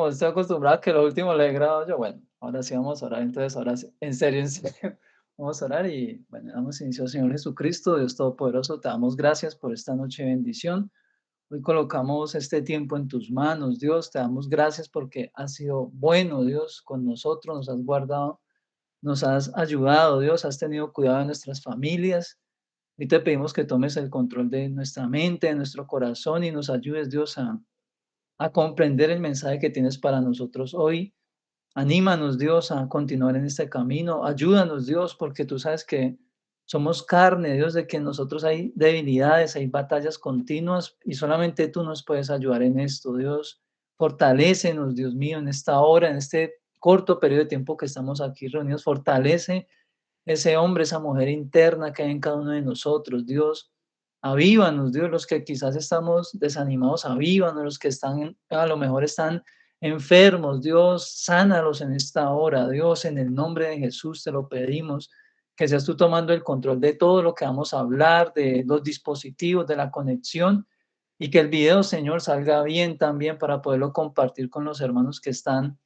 como estoy acostumbrado a que lo último lo he grabado yo, bueno, ahora sí vamos a orar, entonces ahora sí, en serio, vamos a orar y bueno, damos inicio, Señor Jesucristo, Dios Todopoderoso, te damos gracias por esta noche de bendición. Hoy colocamos este tiempo en tus manos, Dios, te damos gracias porque has sido bueno, Dios, con nosotros, nos has guardado, nos has ayudado, Dios, has tenido cuidado de nuestras familias. Y te pedimos que tomes el control de nuestra mente, de nuestro corazón y nos ayudes, Dios, a comprender el mensaje que tienes para nosotros hoy. Anímanos, Dios, a continuar en este camino. Ayúdanos, Dios, porque tú sabes que somos carne, Dios, de que en nosotros hay debilidades, hay batallas continuas y solamente tú nos puedes ayudar en esto, Dios. Fortalécenos, Dios mío, en esta hora, en este corto periodo de tiempo que estamos aquí reunidos. Fortalece ese hombre, esa mujer interna que hay en cada uno de nosotros, Dios. Avívanos, Dios, los que quizás estamos desanimados, avívanos, los que están, a lo mejor están enfermos, Dios, sánalos en esta hora, Dios, en el nombre de Jesús te lo pedimos, que seas tú tomando el control de todo lo que vamos a hablar, de los dispositivos, de la conexión, y que el video, Señor, salga bien también para poderlo compartir con los hermanos que están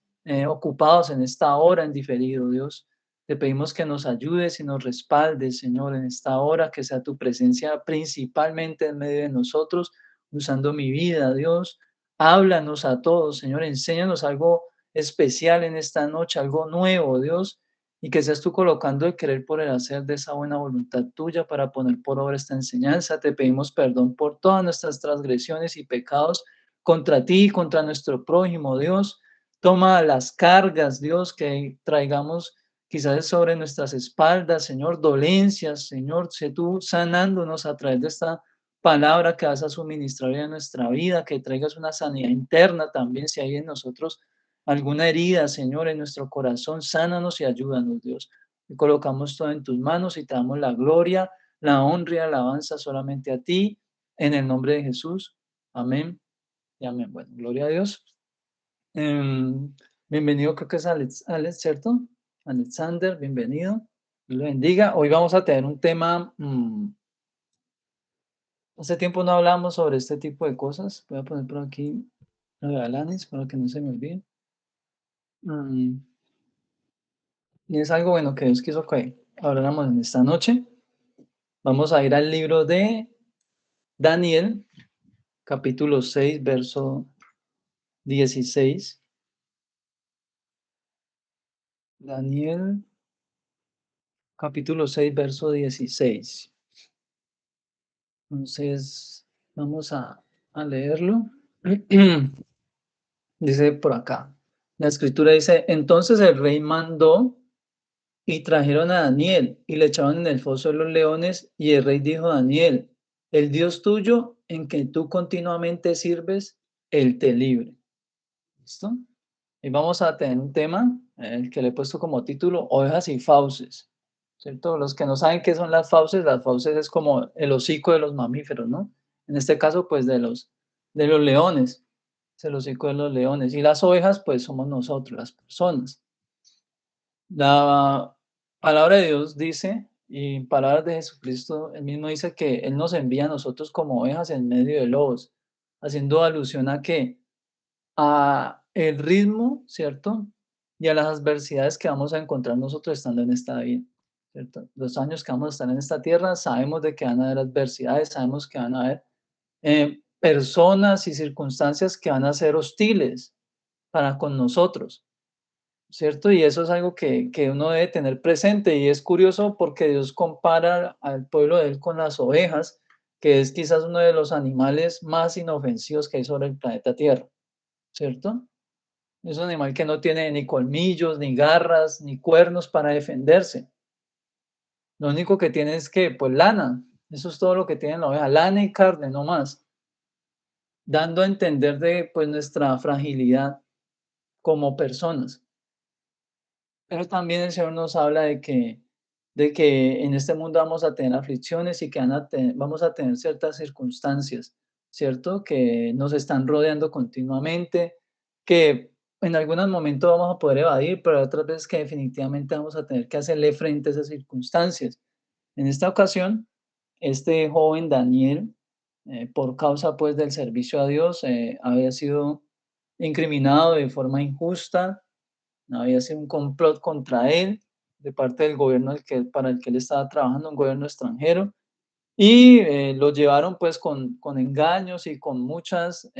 ocupados en esta hora en diferido, Dios. Te pedimos que nos ayudes y nos respaldes, Señor, en esta hora, que sea tu presencia principalmente en medio de nosotros, usando mi vida, Dios. Háblanos a todos, Señor, enséñanos algo especial en esta noche, algo nuevo, Dios, y que seas tú colocando el querer por el hacer de esa buena voluntad tuya para poner por obra esta enseñanza. Te pedimos perdón por todas nuestras transgresiones y pecados contra ti y contra nuestro prójimo, Dios. Toma las cargas, Dios, que traigamos quizás es sobre nuestras espaldas, Señor, dolencias, Señor, sé tú sanándonos a través de esta palabra que vas a suministrar en nuestra vida, que traigas una sanidad interna también, si hay en nosotros alguna herida, Señor, en nuestro corazón, sánanos y ayúdanos, Dios. Y colocamos todo en tus manos y te damos la gloria, la honra y la alabanza solamente a ti, en el nombre de Jesús. Amén y amén. Bueno, gloria a Dios. Em, Bienvenido, creo que es Alex, ¿cierto? Alexander, bienvenido. Dios lo bendiga. Hoy vamos a tener un tema, hace tiempo no hablamos sobre este tipo de cosas. Voy a poner por aquí lo de Alanis para que no se me olvide. Mm, y es algo bueno que Dios quiso que habláramos en esta noche. Vamos a ir al libro de Daniel, capítulo 6, verso 16. Daniel, capítulo 6, verso 16. Entonces, vamos a leerlo. Dice por acá, la escritura dice, entonces el rey mandó y trajeron a Daniel y le echaron en el foso de los leones y el rey dijo a Daniel, el Dios tuyo en que tú continuamente sirves, él te libre. ¿Listo? Y vamos a tener un tema, el que le he puesto como título, ovejas y fauces. ¿Cierto? Los que no saben qué son las fauces es como el hocico de los mamíferos, ¿no? En este caso, pues de los leones, es el hocico de los leones. Y las ovejas, pues somos nosotros, las personas. La palabra de Dios dice, y en palabras de Jesucristo, él mismo dice que Él nos envía a nosotros como ovejas en medio de lobos, haciendo alusión a que a el ritmo, ¿cierto? Y a las adversidades que vamos a encontrar nosotros estando en esta vida, ¿cierto? Los años que vamos a estar en esta tierra, sabemos de que van a haber adversidades, sabemos que van a haber personas y circunstancias que van a ser hostiles para con nosotros, ¿cierto? Y eso es algo que uno debe tener presente y es curioso porque Dios compara al pueblo de Él con las ovejas, que es quizás uno de los animales más inofensivos que hay sobre el planeta Tierra, ¿cierto? Es un animal que no tiene ni colmillos, ni garras, ni cuernos para defenderse. Lo único que tiene es que, pues, lana. Eso es todo lo que tiene la oveja, lana y carne, no más. Dando a entender de, pues, nuestra fragilidad como personas. Pero también el Señor nos habla de que en este mundo vamos a tener aflicciones y que vamos a tener ciertas circunstancias, ¿cierto? Que nos están rodeando continuamente, que en algunos momentos vamos a poder evadir, pero hay otras veces que definitivamente vamos a tener que hacerle frente a esas circunstancias. En esta ocasión, este joven Daniel, por causa pues del servicio a Dios, había sido incriminado de forma injusta, había sido un complot contra él de parte del gobierno para el que él estaba trabajando, un gobierno extranjero, y lo llevaron pues con engaños y con muchas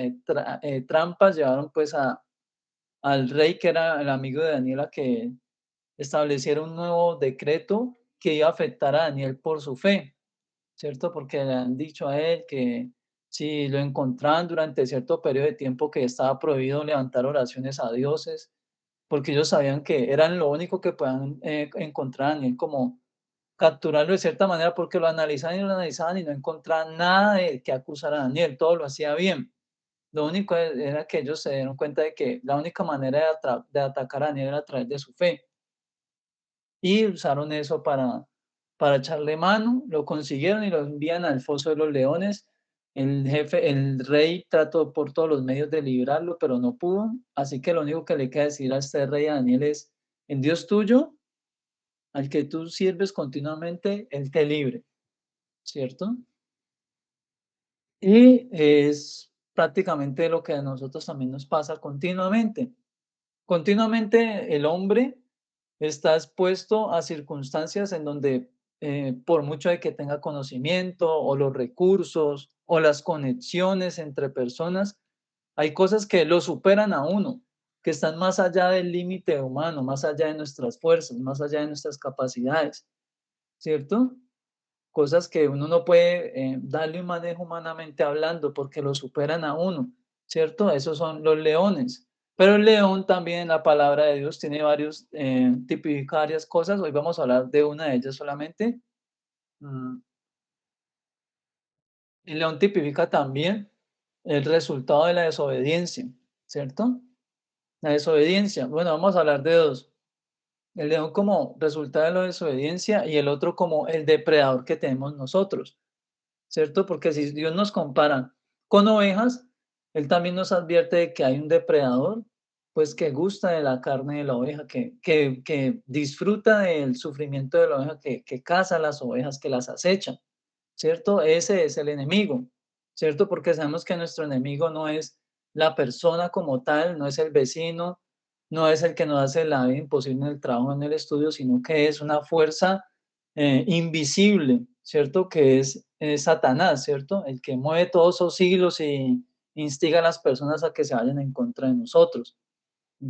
trampas, llevaron pues al rey que era el amigo de Daniel a que estableciera un nuevo decreto que iba a afectar a Daniel por su fe, ¿cierto? Porque le han dicho a él que si lo encontraban durante cierto periodo de tiempo que estaba prohibido levantar oraciones a dioses, porque ellos sabían que eran lo único que podían encontrar a Daniel, como capturarlo de cierta manera, porque lo analizaban y no encontraban nada de que acusar a Daniel, todo lo hacía bien. Lo único era que ellos se dieron cuenta de que la única manera de atacar a Daniel era a través de su fe. Y usaron eso para echarle mano, lo consiguieron y lo envían al foso de los leones. El rey trató por todos los medios de librarlo, pero no pudo. Así que lo único que le queda decir a este rey, a Daniel, es: el Dios tuyo, al que tú sirves continuamente, Él te libre, ¿cierto? Y es prácticamente lo que a nosotros también nos pasa continuamente. Continuamente el hombre está expuesto a circunstancias en donde, por mucho de que tenga conocimiento o los recursos o las conexiones entre personas, hay cosas que lo superan a uno, que están más allá del límite humano, más allá de nuestras fuerzas, más allá de nuestras capacidades, ¿cierto? Cosas que uno no puede darle un manejo humanamente hablando porque lo superan a uno, ¿cierto? Esos son los leones. Pero el león también en la palabra de Dios tiene varios, tipifica varias cosas. Hoy vamos a hablar de una de ellas solamente. Mm, El león tipifica también el resultado de la desobediencia, ¿cierto? La desobediencia. Bueno, vamos a hablar de dos. El león como resultado de la desobediencia y el otro como el depredador que tenemos nosotros. ¿Cierto? Porque si Dios nos compara con ovejas, Él también nos advierte de que hay un depredador, pues que gusta de la carne de la oveja, que disfruta del sufrimiento de la oveja, que caza a las ovejas, que las acecha, ¿cierto? Ese es el enemigo, ¿cierto? Porque sabemos que nuestro enemigo no es la persona como tal, no es el vecino, no es el que nos hace la vida imposible en el trabajo, en el estudio, sino que es una fuerza invisible, ¿cierto? Que es Satanás, ¿cierto? El que mueve todos esos siglos y instiga a las personas a que se vayan en contra de nosotros,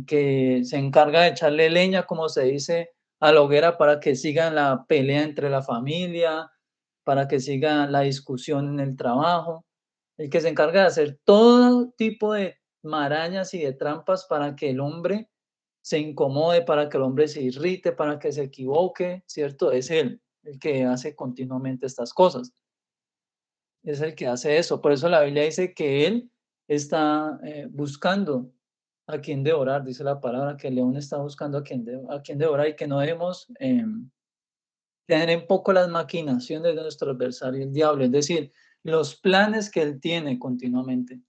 que se encarga de echarle leña, como se dice, a la hoguera para que siga la pelea entre la familia, para que siga la discusión en el trabajo, el que se encarga de hacer todo tipo de marañas y de trampas para que el hombre se incomode, para que el hombre se irrite, para que se equivoque, ¿cierto? Es él el que hace continuamente estas cosas, es el que hace eso. Por eso la Biblia dice que él está buscando a quien devorar, dice la palabra, que el león está buscando a quien devorar y que no debemos tener en poco las maquinaciones de nuestro adversario, el diablo, es decir, los planes que él tiene continuamente.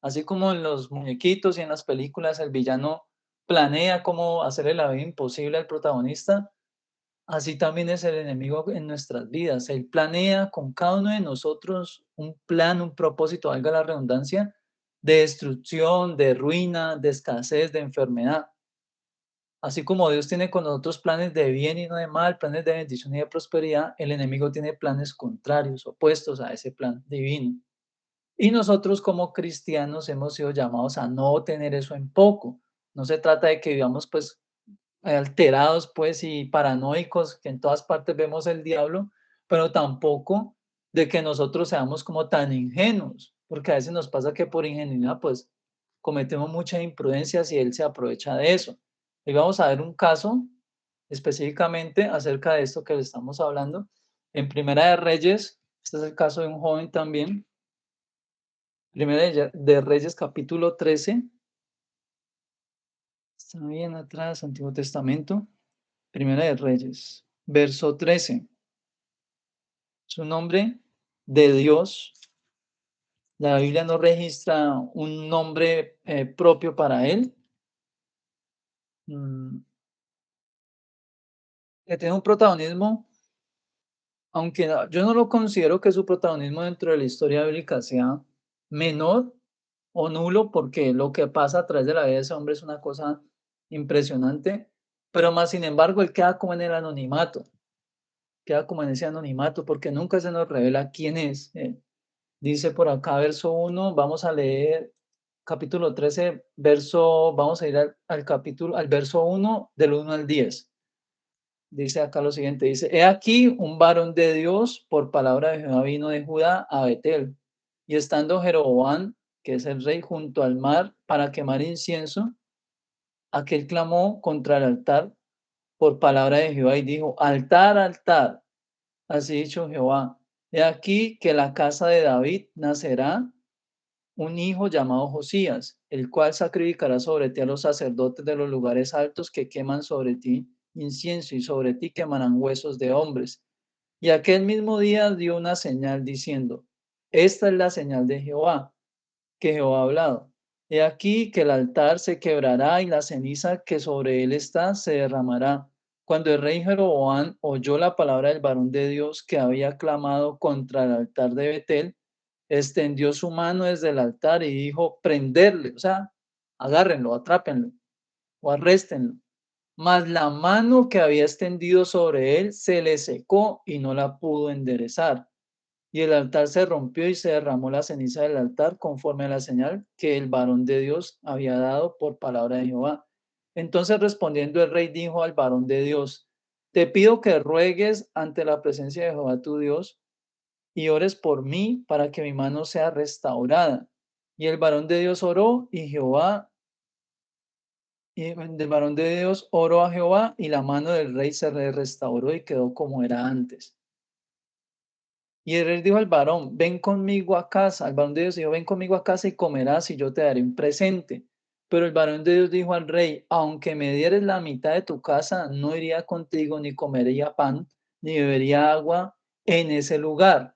Así como en los muñequitos y en las películas el villano planea cómo hacerle la vida imposible al protagonista, así también es el enemigo en nuestras vidas. Él planea con cada uno de nosotros un plan, un propósito, valga la redundancia, de destrucción, de ruina, de escasez, de enfermedad. Así como Dios tiene con nosotros planes de bien y no de mal, planes de bendición y de prosperidad, el enemigo tiene planes contrarios, opuestos a ese plan divino. Y nosotros como cristianos hemos sido llamados a no tener eso en poco. No se trata de que vivamos pues alterados pues y paranoicos, que en todas partes vemos el diablo, pero tampoco de que nosotros seamos como tan ingenuos, porque a veces nos pasa que por ingenuidad pues cometemos muchas imprudencias y él se aprovecha de eso. Y vamos a ver un caso específicamente acerca de esto que le estamos hablando. En Primera de Reyes, este es el caso de un joven también. De Reyes capítulo 13, está bien atrás, Antiguo Testamento. Primera de Reyes, verso 13. Su nombre de Dios, la Biblia no registra un nombre propio para él, mm, que tiene un protagonismo, aunque yo no lo considero que su protagonismo dentro de la historia bíblica sea menor, o nulo, porque lo que pasa a través de la vida de ese hombre es una cosa impresionante, pero más sin embargo, él queda como en el anonimato, queda como en ese anonimato, porque nunca se nos revela quién es. Dice por acá, verso 1, vamos a leer capítulo 13, vamos a ir al capítulo, al verso 1, del 1 al 10. Dice acá lo siguiente, dice, he aquí un varón de Dios por palabra de Jehová vino de Judá a Betel, y estando Jeroboam, que es el rey, junto al mar para quemar incienso, aquel clamó contra el altar por palabra de Jehová y dijo, altar, altar, así dicho Jehová, he aquí que la casa de David nacerá un hijo llamado Josías, el cual sacrificará sobre ti a los sacerdotes de los lugares altos que queman sobre ti incienso y sobre ti quemarán huesos de hombres. Y aquel mismo día dio una señal diciendo, esta es la señal de Jehová, que Jehová ha hablado. He aquí que el altar se quebrará y la ceniza que sobre él está se derramará. Cuando el rey Jeroboam oyó la palabra del varón de Dios que había clamado contra el altar de Betel, extendió su mano desde el altar y dijo, prenderle, o sea, agárrenlo, atrápenlo o arréstenlo. Mas la mano que había extendido sobre él se le secó y no la pudo enderezar. Y el altar se rompió y se derramó la ceniza del altar conforme a la señal que el varón de Dios había dado por palabra de Jehová. Entonces respondiendo el rey dijo al varón de Dios, te pido que ruegues ante la presencia de Jehová tu Dios y ores por mí para que mi mano sea restaurada. Y el varón de Dios oró y Jehová, y el varón de Dios oró a Jehová y la mano del rey se restauró y quedó como era antes. Y el rey dijo al varón, ven conmigo a casa. Al varón de Dios dijo, ven conmigo a casa y comerás y yo te daré un presente. Pero el varón de Dios dijo al rey, aunque me dieres la mitad de tu casa, no iría contigo ni comería pan, ni bebería agua en ese lugar.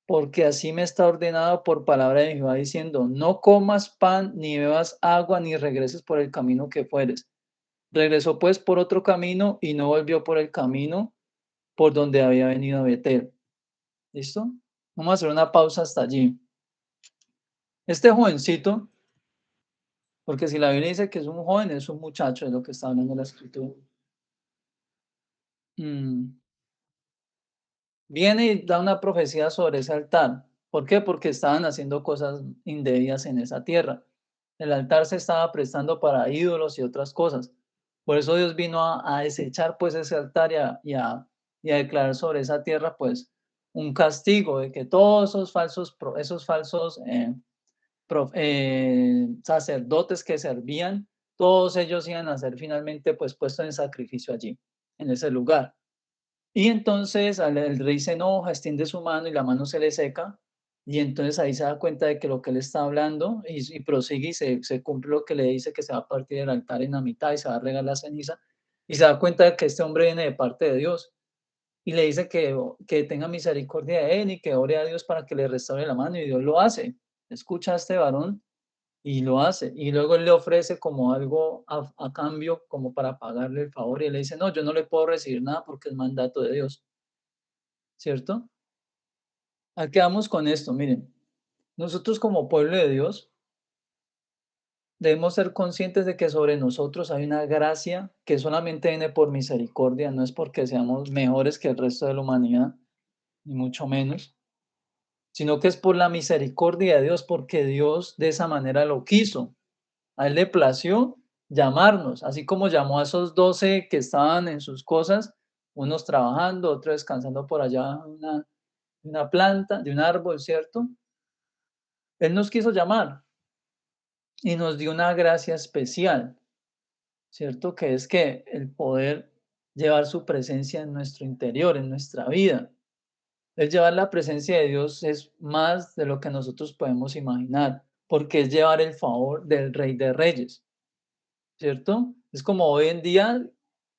Porque así me está ordenado por palabra de Jehová diciendo, no comas pan, ni bebas agua, ni regreses por el camino que fueres. Regresó pues por otro camino y no volvió por el camino por donde había venido a Betel. ¿Listo? Vamos a hacer una pausa hasta allí. Este jovencito, porque si la Biblia dice que es un joven, es un muchacho, es lo que está hablando la escritura. Mm, Viene y da una profecía sobre ese altar. ¿Por qué? Porque estaban haciendo cosas indebidas en esa tierra. El altar se estaba prestando para ídolos y otras cosas. Por eso Dios vino a desechar pues ese altar y a declarar sobre esa tierra pues un castigo de que todos esos falsos sacerdotes que servían, todos ellos iban a ser finalmente pues puestos en sacrificio allí, en ese lugar. Y entonces el rey se enoja, extiende su mano y la mano se le seca. Y entonces ahí se da cuenta de que lo que él está hablando y prosigue y se cumple lo que le dice que se va a partir el altar en la mitad y se va a regar la ceniza. Y se da cuenta de que este hombre viene de parte de Dios. Y le dice que tenga misericordia de él y que ore a Dios para que le restaure la mano. Y Dios lo hace. Escucha a este varón y lo hace. Y luego él le ofrece como algo a cambio, como para pagarle el favor. Y él le dice, no, yo no le puedo recibir nada porque es mandato de Dios. ¿Cierto? ¿A qué vamos con esto? Miren, nosotros como pueblo de Dios debemos ser conscientes de que sobre nosotros hay una gracia que solamente viene por misericordia, no es porque seamos mejores que el resto de la humanidad, ni mucho menos, sino que es por la misericordia de Dios, porque Dios de esa manera lo quiso. A él le plació llamarnos, así como llamó a esos 12 que estaban en sus cosas, unos trabajando, otros descansando por allá en una planta, de un árbol, ¿cierto? Él nos quiso llamar y nos dio una gracia especial, ¿cierto? Que es que el poder llevar su presencia en nuestro interior, en nuestra vida. El llevar la presencia de Dios es más de lo que nosotros podemos imaginar, porque es llevar el favor del Rey de Reyes, ¿cierto? Es como hoy en día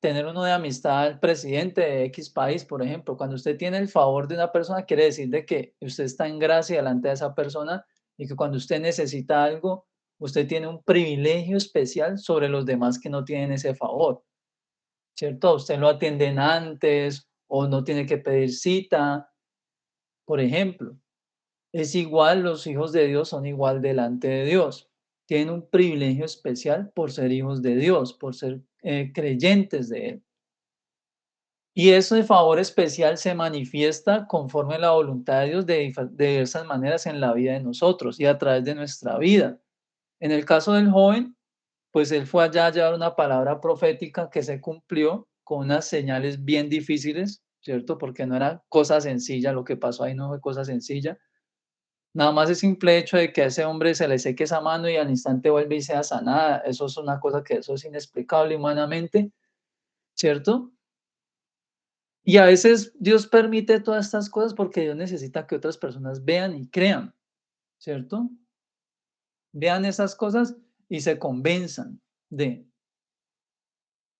tener uno de amistad al presidente de X país, por ejemplo. Cuando usted tiene el favor de una persona, quiere decir de que usted está en gracia delante de esa persona y que cuando usted necesita algo, usted tiene un privilegio especial sobre los demás que no tienen ese favor, ¿cierto? A usted lo atienden antes o no tiene que pedir cita, por ejemplo. Es igual, los hijos de Dios son igual delante de Dios. Tienen un privilegio especial por ser hijos de Dios, por ser creyentes de Él. Y ese favor especial se manifiesta conforme a la voluntad de Dios de diversas maneras en la vida de nosotros y a través de nuestra vida. En el caso del joven, pues él fue allá a llevar una palabra profética que se cumplió con unas señales bien difíciles, ¿cierto? Porque no era cosa sencilla, lo que pasó ahí no fue cosa sencilla. Nada más el simple hecho de que a ese hombre se le seque esa mano y al instante vuelve y sea sanada, eso es una cosa que eso es inexplicable humanamente, ¿cierto? Y a veces Dios permite todas estas cosas porque Dios necesita que otras personas vean y crean, ¿cierto? Vean esas cosas y se convenzan de,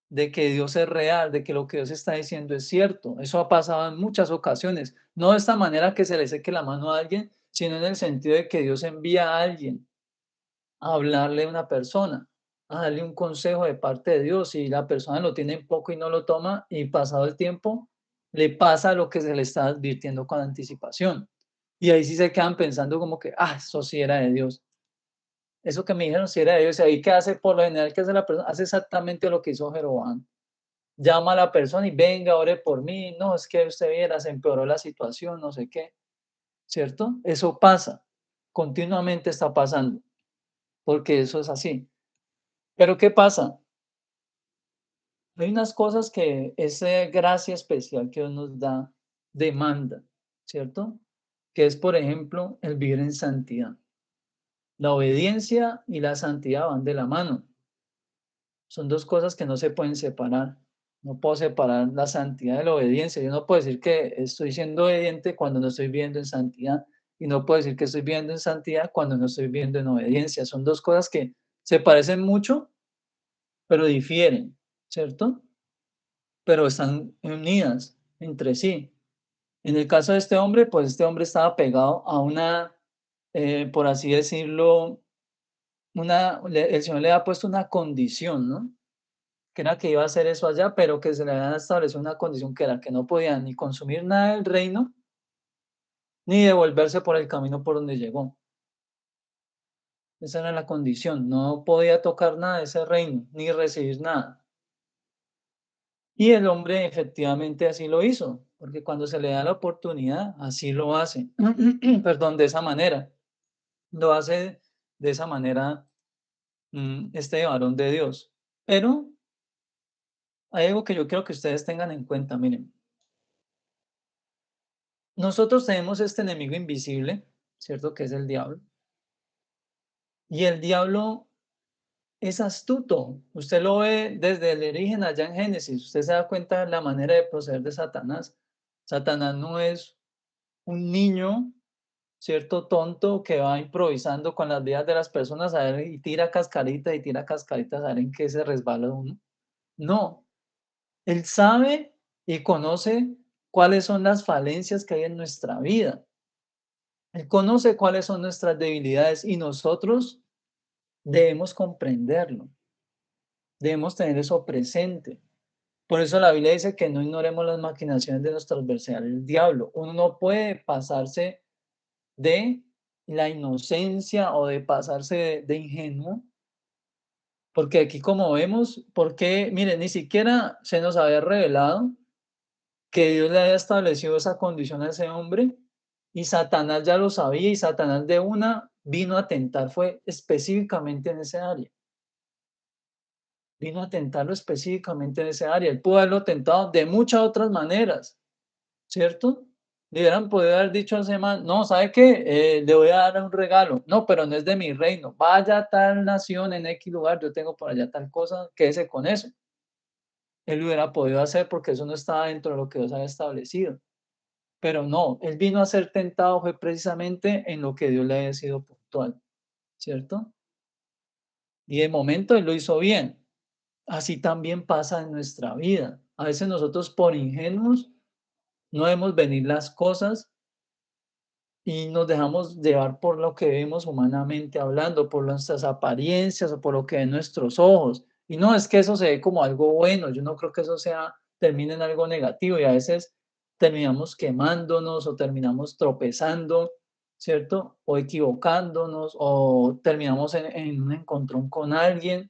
de que Dios es real, de que lo que Dios está diciendo es cierto. Eso ha pasado en muchas ocasiones, no de esta manera que se le seque la mano a alguien, sino en el sentido de que Dios envía a alguien a hablarle a una persona, a darle un consejo de parte de Dios, y la persona lo tiene en poco y no lo toma, y pasado el tiempo, le pasa lo que se le está advirtiendo con anticipación. Y ahí sí se quedan pensando como que, eso sí era de Dios. Eso que me dijeron sí era de Dios. Y ahí que hace, por lo general, que hace la persona, hace exactamente lo que hizo Jeroboam. Llama a la persona y venga, ore por mí. No, es que usted viera, se empeoró la situación, no sé qué, ¿cierto? Eso pasa, continuamente está pasando, porque eso es así. Pero ¿qué pasa? Hay unas cosas que esa gracia especial que Dios nos da demanda, ¿cierto? Que es, por ejemplo, el vivir en santidad. La obediencia y la santidad van de la mano. Son dos cosas que no se pueden separar. No puedo separar la santidad de la obediencia. Yo no puedo decir que estoy siendo obediente cuando no estoy viviendo en santidad. Y no puedo decir que estoy viviendo en santidad cuando no estoy viviendo en obediencia. Son dos cosas que se parecen mucho, pero difieren, ¿cierto? Pero están unidas entre sí. En el caso de este hombre, pues este hombre estaba pegado a una, por así decirlo, el Señor le ha puesto una condición, ¿no? Que era que iba a hacer eso allá, pero que se le había establecido una condición que era que no podía ni consumir nada del reino, ni devolverse por el camino por donde llegó. Esa era la condición, no podía tocar nada de ese reino, ni recibir nada. Y el hombre efectivamente así lo hizo, porque cuando se le da la oportunidad, así lo hace. Perdón, de esa manera. Lo hace de esa manera este varón de Dios. Pero hay algo que yo quiero que ustedes tengan en cuenta. Miren, nosotros tenemos este enemigo invisible, ¿cierto? Que es el diablo. Y el diablo es astuto. Usted lo ve desde el origen allá en Génesis. Usted se da cuenta de la manera de proceder de Satanás. Satanás no es un niño, cierto, tonto que va improvisando con las vidas de las personas a ver, y tira cascaritas a ver en qué se resbala uno. No, él sabe y conoce cuáles son las falencias que hay en nuestra vida. Él conoce cuáles son nuestras debilidades y nosotros debemos comprenderlo, debemos tener eso presente. Por eso la Biblia dice que no ignoremos las maquinaciones de nuestro adversario, el diablo. Uno no puede pasarse de la inocencia o de pasarse de ingenuo, porque aquí como vemos, porque, miren, ni siquiera se nos había revelado que Dios le haya establecido esa condición a ese hombre, y Satanás ya lo sabía, y Satanás de una vino a tentar, fue específicamente en ese área, vino a tentarlo específicamente en ese área. Él pudo haberlo tentado de muchas otras maneras, ¿cierto? Le hubieran podido haber dicho a ese man, no, ¿sabe qué? Le voy a dar un regalo. No, pero no es de mi reino. Vaya a tal nación en X lugar, yo tengo por allá tal cosa, quédese con eso. Él lo hubiera podido hacer porque eso no estaba dentro de lo que Dios había establecido. Pero no, él vino a ser tentado fue precisamente en lo que Dios le había sido puntual, ¿cierto? Y de momento él lo hizo bien. Así también pasa en nuestra vida. A veces nosotros por ingenuos no vemos venir las cosas y nos dejamos llevar por lo que vemos humanamente hablando, por nuestras apariencias o por lo que ven nuestros ojos. Y no es que eso se ve como algo bueno, yo no creo que eso sea, termine en algo negativo y a veces terminamos quemándonos o terminamos tropezando, ¿cierto? O equivocándonos, o terminamos en un encontrón con alguien,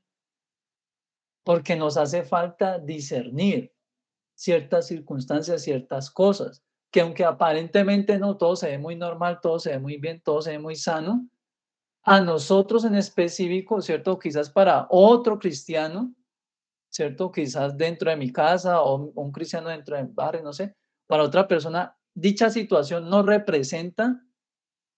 porque nos hace falta discernir ciertas circunstancias, ciertas cosas, que aunque aparentemente no, todo se ve muy normal, todo se ve muy bien, todo se ve muy sano, a nosotros en específico, ¿cierto? Quizás para otro cristiano, ¿cierto? Quizás dentro de mi casa o un cristiano dentro del barrio, no sé, para otra persona, dicha situación no representa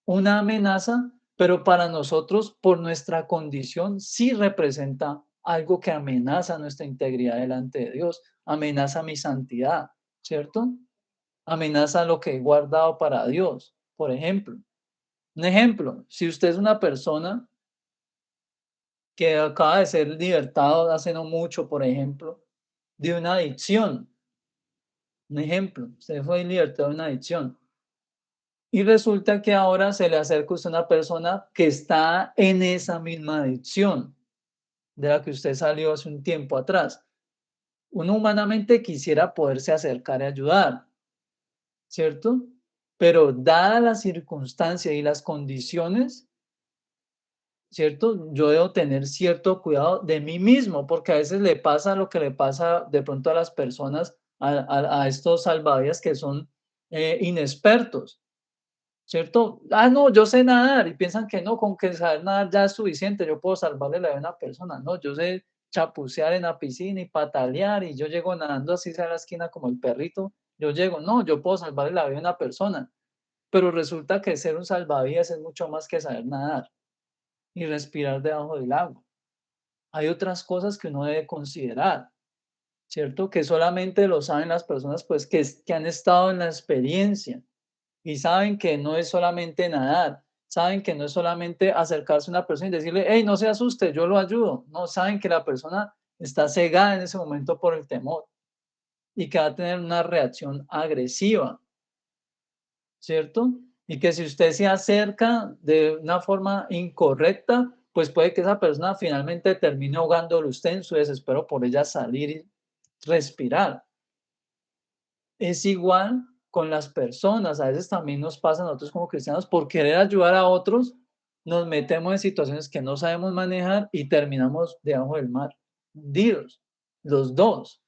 una amenaza, pero para nosotros, por nuestra condición, sí representa algo que amenaza nuestra integridad delante de Dios, amenaza mi santidad, ¿cierto? Amenaza lo que he guardado para Dios. Por ejemplo, un ejemplo, si usted es una persona que acaba de ser libertado hace no mucho, por ejemplo, de una adicción, un ejemplo, usted fue libertado de una adicción y resulta que ahora se le acerca a usted una persona que está en esa misma adicción de la que usted salió hace un tiempo atrás. Uno humanamente quisiera poderse acercar y ayudar, ¿cierto? Pero dadas las circunstancias y las condiciones, ¿cierto? Yo debo tener cierto cuidado de mí mismo, porque a veces le pasa lo que le pasa de pronto a las personas, a estos salvavidas que son inexpertos, ¿cierto? Ah, no, yo sé nadar y piensan que no, con que saber nadar ya es suficiente, yo puedo salvarle la vida a una persona. No, yo sé chapucear en la piscina y patalear y yo llego nadando así sea a la esquina como el perrito, yo llego, no, yo puedo salvarle la vida a una persona, pero resulta que ser un salvavidas es mucho más que saber nadar y respirar debajo del agua. Hay otras cosas que uno debe considerar, ¿cierto? Que solamente lo saben las personas pues que han estado en la experiencia y saben que no es solamente nadar, saben que no es solamente acercarse a una persona y decirle, hey, no se asuste, yo lo ayudo. No, saben que la persona está cegada en ese momento por el temor y que va a tener una reacción agresiva, ¿cierto? Y que si usted se acerca de una forma incorrecta, pues puede que esa persona finalmente termine ahogándolo usted en su desespero por ella salir y respirar. Es igual con las personas, a veces también nos pasa a nosotros como cristianos, por querer ayudar a otros, nos metemos en situaciones que no sabemos manejar y terminamos debajo del mar, hundidos, los dos.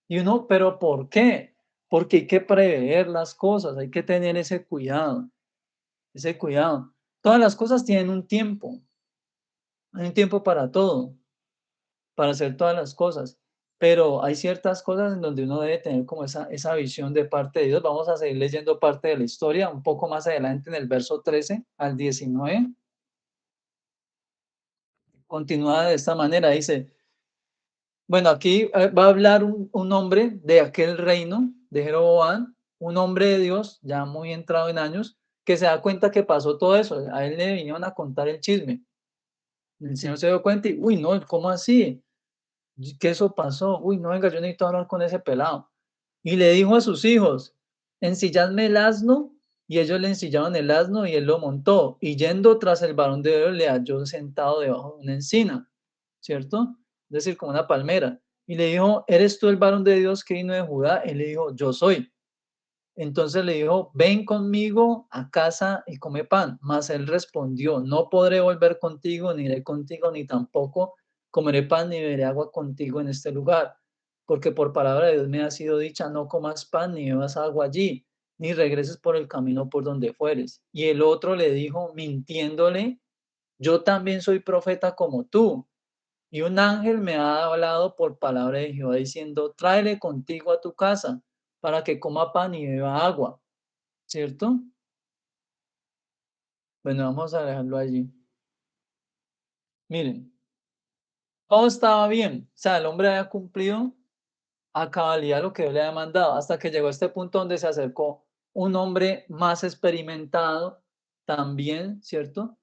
Y uno, ¿pero por qué? Porque hay que prever las cosas, hay que tener ese cuidado, ese cuidado. Todas las cosas tienen un tiempo, hay un tiempo para todo, para hacer todas las cosas, pero hay ciertas cosas en donde uno debe tener como esa visión de parte de Dios. Vamos a seguir leyendo parte de la historia un poco más adelante en el verso 13 al 19. Continúa de esta manera, dice, bueno, aquí va a hablar un hombre de aquel reino de Jeroboam, un hombre de Dios ya muy entrado en años, que se da cuenta que pasó todo eso. A él le vinieron a contar el chisme. El Señor se dio cuenta y, uy, no, ¿cómo así? Que eso pasó. Uy, no, venga, yo necesito hablar con ese pelado. Y le dijo a sus hijos, ensilladme el asno, y ellos le ensillaron el asno y él lo montó. Y yendo tras el varón de Dios, le halló sentado debajo de una encina, ¿cierto? Es decir, como una palmera. Y le dijo, ¿eres tú el varón de Dios que vino de Judá? Él le dijo, yo soy. Entonces le dijo, ven conmigo a casa y come pan. Mas él respondió, no podré volver contigo, ni iré contigo, ni tampoco comeré pan ni beberé agua contigo en este lugar. Porque por palabra de Dios me ha sido dicha, no comas pan ni bebas agua allí, ni regreses por el camino por donde fueres. Y el otro le dijo, mintiéndole, yo también soy profeta como tú. Y un ángel me ha hablado por palabra de Jehová diciendo, tráele contigo a tu casa para que coma pan y beba agua, ¿cierto? Bueno, vamos a dejarlo allí. Miren, todo estaba bien. O sea, el hombre había cumplido a cabalidad lo que Dios le había mandado, hasta que llegó a este punto donde se acercó un hombre más experimentado también, ¿cierto?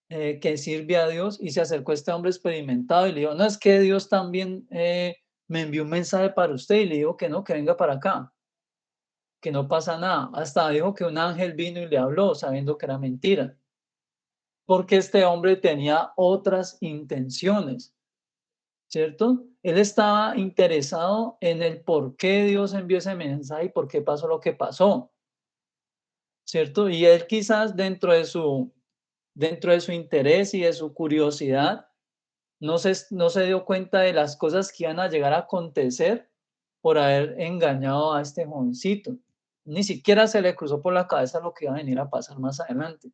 Que sirve a Dios y se acercó este hombre experimentado y le dijo, no, es que Dios también me envió un mensaje para usted y le dijo que no, que venga para acá, que no pasa nada. Hasta dijo que un ángel vino y le habló sabiendo que era mentira, porque este hombre tenía otras intenciones, ¿cierto? Él estaba interesado en el por qué Dios envió ese mensaje y por qué pasó lo que pasó, ¿cierto? Y él quizás dentro de su interés y de su curiosidad, no se dio cuenta de las cosas que iban a llegar a acontecer por haber engañado a este jovencito. Ni siquiera se le cruzó por la cabeza lo que iba a venir a pasar más adelante.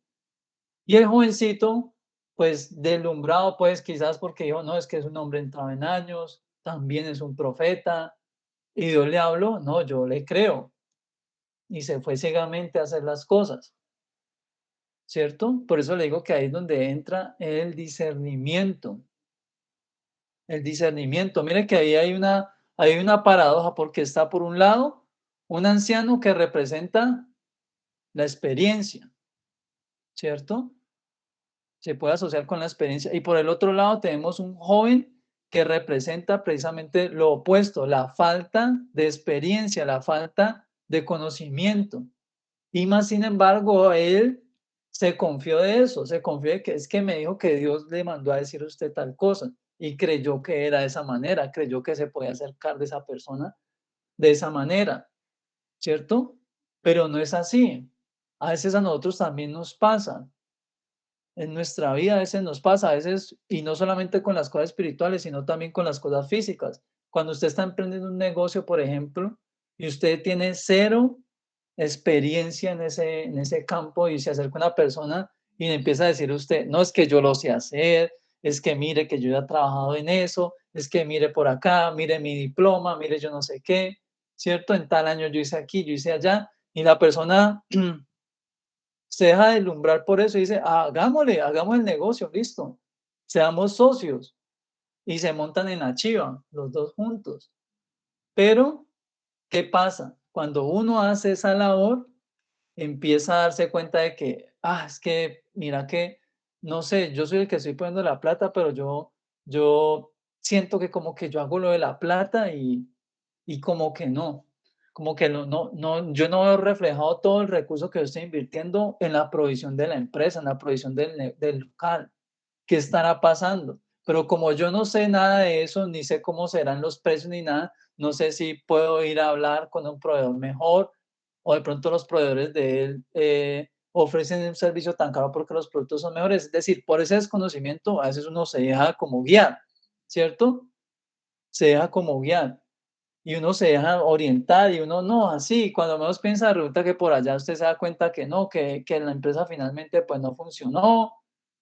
Y el jovencito, pues deslumbrado, pues quizás porque dijo, no, es que es un hombre entrado en años, también es un profeta, y Dios le habló, no, yo le creo, y se fue ciegamente a hacer las cosas, ¿cierto? Por eso le digo que ahí es donde entra el discernimiento. El discernimiento. Mire que ahí hay una paradoja, porque está por un lado un anciano que representa la experiencia, ¿cierto? Se puede asociar con la experiencia. Y por el otro lado tenemos un joven que representa precisamente lo opuesto, la falta de experiencia, la falta de conocimiento. Y más sin embargo, él se confió de eso, se confió de que es que me dijo que Dios le mandó a decir a usted tal cosa y creyó que era de esa manera, creyó que se podía acercar de esa persona de esa manera, ¿cierto? Pero no es así. A veces a nosotros también nos pasa. En nuestra vida a veces nos pasa, a veces, y no solamente con las cosas espirituales, sino también con las cosas físicas. Cuando usted está emprendiendo un negocio, por ejemplo, y usted tiene cero experiencia en ese campo y se acerca una persona y le empieza a decir a usted, no es que yo lo sé hacer, es que mire que yo ya he trabajado en eso, es que mire por acá, mire mi diploma, mire yo no sé qué, ¿cierto? En tal año yo hice aquí, yo hice allá, y la persona se deja deslumbrar por eso y dice: Hagámosle, hagamos el negocio, listo, seamos socios", y se montan en la chiva, los 2 juntos. Pero, ¿qué pasa? Cuando uno hace esa labor, empieza a darse cuenta de que, es que mira que, no sé, yo soy el que estoy poniendo la plata, pero yo siento que como que yo hago lo de la plata y como que no, yo no veo reflejado todo el recurso que yo estoy invirtiendo en la provisión de la empresa, en la provisión del local. ¿Qué estará pasando? Pero como yo no sé nada de eso, ni sé cómo serán los precios ni nada, no sé si puedo ir a hablar con un proveedor mejor, o de pronto los proveedores de él ofrecen un servicio tan caro porque los productos son mejores. Es decir, por ese desconocimiento a veces uno se deja como guiar, ¿cierto? Se deja como guiar y uno se deja orientar y uno no, así, cuando menos piensa, resulta que por allá usted se da cuenta que no, que la empresa finalmente pues no funcionó.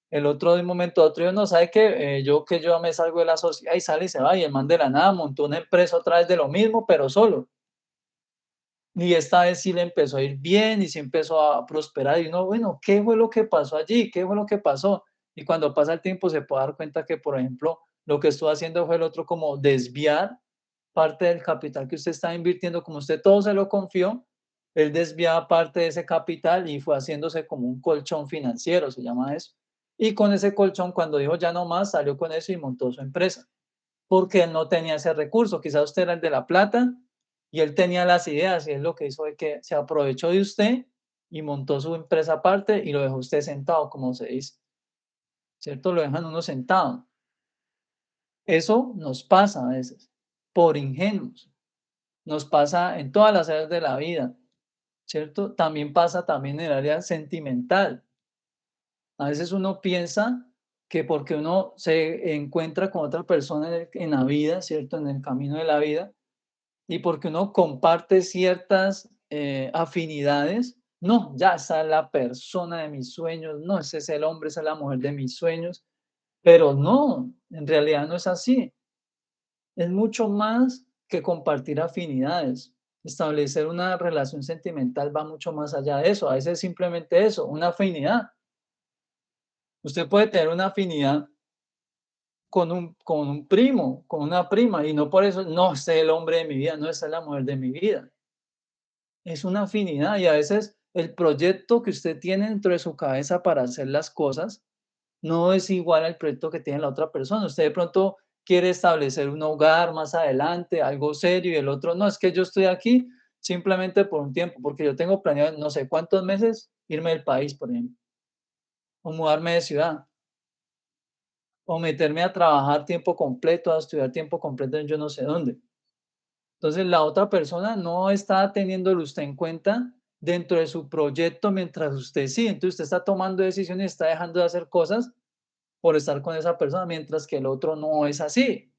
El otro de un momento a otro, yo no sabe que yo ya me salgo de la sociedad y sale y se va, y el man de la nada montó una empresa otra vez de lo mismo, pero solo. Y esta vez sí le empezó a ir bien y sí empezó a prosperar. Y uno, bueno, ¿qué fue lo que pasó allí? ¿Qué fue lo que pasó? Y cuando pasa el tiempo se puede dar cuenta que, por ejemplo, lo que estuvo haciendo fue el otro como desviar parte del capital que usted estaba invirtiendo, como usted todo se lo confió, él desviaba parte de ese capital y fue haciéndose como un colchón financiero, se llama eso. Y con ese colchón, cuando dijo ya no más, salió con eso y montó su empresa, porque él no tenía ese recurso. Quizás usted era el de la plata y él tenía las ideas y él lo que hizo fue que se aprovechó de usted y montó su empresa aparte y lo dejó usted sentado, como se dice, ¿cierto? Lo dejan uno sentado. Eso nos pasa a veces, por ingenuos. Nos pasa en todas las áreas de la vida, ¿cierto? También pasa también en el área sentimental. A veces uno piensa que porque uno se encuentra con otra persona en la vida, ¿cierto? En el camino de la vida, y porque uno comparte ciertas afinidades, no, ya esa es la persona de mis sueños, no, ese es el hombre, esa es la mujer de mis sueños, pero no, en realidad no es así. Es mucho más que compartir afinidades. Establecer una relación sentimental va mucho más allá de eso. A veces es simplemente eso, una afinidad. Usted puede tener una afinidad con un primo, con una prima, y no por eso, no, este es el hombre de mi vida, no, esta es la mujer de mi vida. Es una afinidad y a veces el proyecto que usted tiene dentro de su cabeza para hacer las cosas no es igual al proyecto que tiene la otra persona. Usted de pronto quiere establecer un hogar más adelante, algo serio, y el otro, no, es que yo estoy aquí simplemente por un tiempo, porque yo tengo planeado en no sé cuántos meses irme del país, por ejemplo, o mudarme de ciudad, o meterme a trabajar tiempo completo, a estudiar tiempo completo en yo no sé dónde. Entonces la otra persona no está teniéndolo usted en cuenta dentro de su proyecto mientras usted sí. Entonces usted está tomando decisiones y está dejando de hacer cosas por estar con esa persona, mientras que el otro no es así.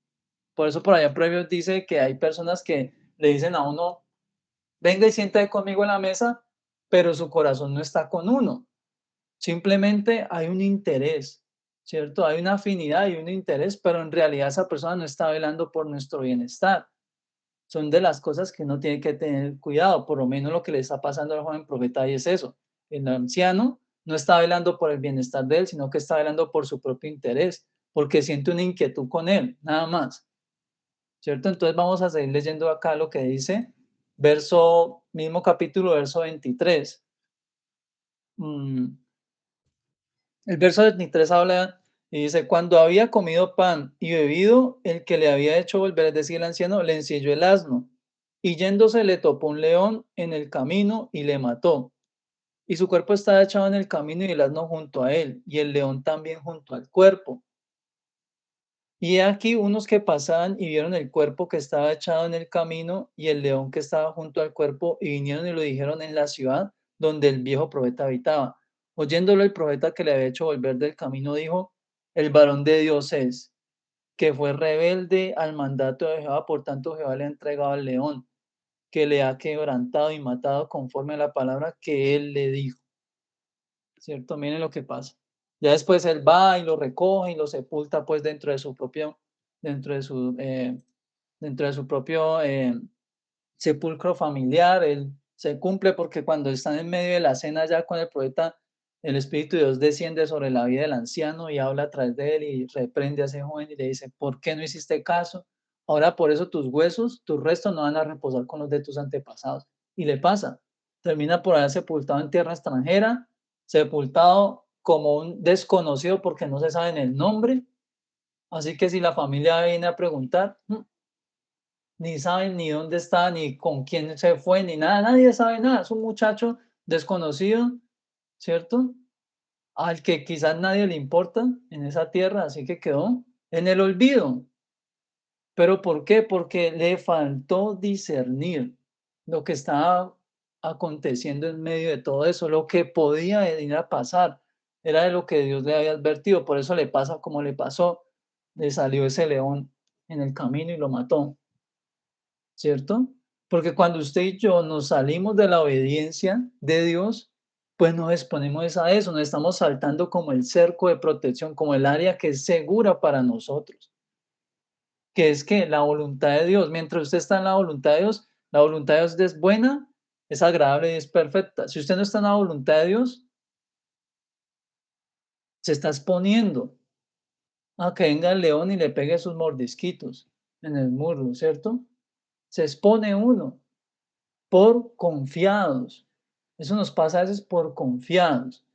Por eso por allá en Proverbios dice que hay personas que le dicen a uno, venga y siéntate conmigo en la mesa, pero su corazón no está con uno. Simplemente hay un interés, ¿cierto? Hay una afinidad y un interés, pero en realidad esa persona no está velando por nuestro bienestar. Son de las cosas que uno tiene que tener cuidado, por lo menos lo que le está pasando al joven profeta y es eso. El anciano no está velando por el bienestar de él, sino que está velando por su propio interés, porque siente una inquietud con él, nada más, ¿cierto? Entonces vamos a seguir leyendo acá lo que dice, verso, mismo capítulo, verso 23. Mm, El verso 23 habla y dice, cuando había comido pan y bebido, el que le había hecho volver, es decir, el anciano, le ensilló el asno, y yéndose le topó un león en el camino y le mató. Y su cuerpo estaba echado en el camino y el asno junto a él, y el león también junto al cuerpo. Y he aquí unos que pasaban y vieron el cuerpo que estaba echado en el camino y el león que estaba junto al cuerpo, y vinieron y lo dijeron en la ciudad donde el viejo profeta habitaba. Oyéndolo el profeta que le había hecho volver del camino dijo, el varón de Dios es, que fue rebelde al mandato de Jehová, por tanto Jehová le ha entregado al león, que le ha quebrantado y matado conforme a la palabra que él le dijo. ¿Cierto? Miren lo que pasa. Ya después él va y lo recoge y lo sepulta pues dentro de su, eh, dentro de su propio sepulcro familiar. Él se cumple porque cuando están en medio de la cena ya con el profeta, el Espíritu de Dios desciende sobre la vida del anciano y habla a través de él y reprende a ese joven y le dice, ¿por qué no hiciste caso? Ahora por eso tus huesos, tus restos no van a reposar con los de tus antepasados. Y le pasa, termina por haber sepultado en tierra extranjera, sepultado como un desconocido porque no se sabe el nombre. Así que si la familia viene a preguntar, ni saben ni dónde está, ni con quién se fue, ni nada, nadie sabe nada. Es un muchacho desconocido, ¿cierto? Al que quizás nadie le importa en esa tierra, así que quedó en el olvido. ¿Pero por qué? Porque le faltó discernir lo que estaba aconteciendo en medio de todo eso, lo que podía venir a pasar. Era de lo que Dios le había advertido, por eso le pasa como le pasó. Le salió ese león en el camino y lo mató. ¿Cierto? Porque cuando usted y yo nos salimos de la obediencia de Dios, pues nos exponemos a eso, nos estamos saltando como el cerco de protección, como el área que es segura para nosotros, que es que la voluntad de Dios, mientras usted está en la voluntad de Dios, la voluntad de Dios es buena, es agradable y es perfecta. Si usted no está en la voluntad de Dios, se está exponiendo a que venga el león y le pegue sus mordisquitos en el muslo, ¿cierto? Se expone uno. Por confiados. Eso nos pasa a veces por confiados,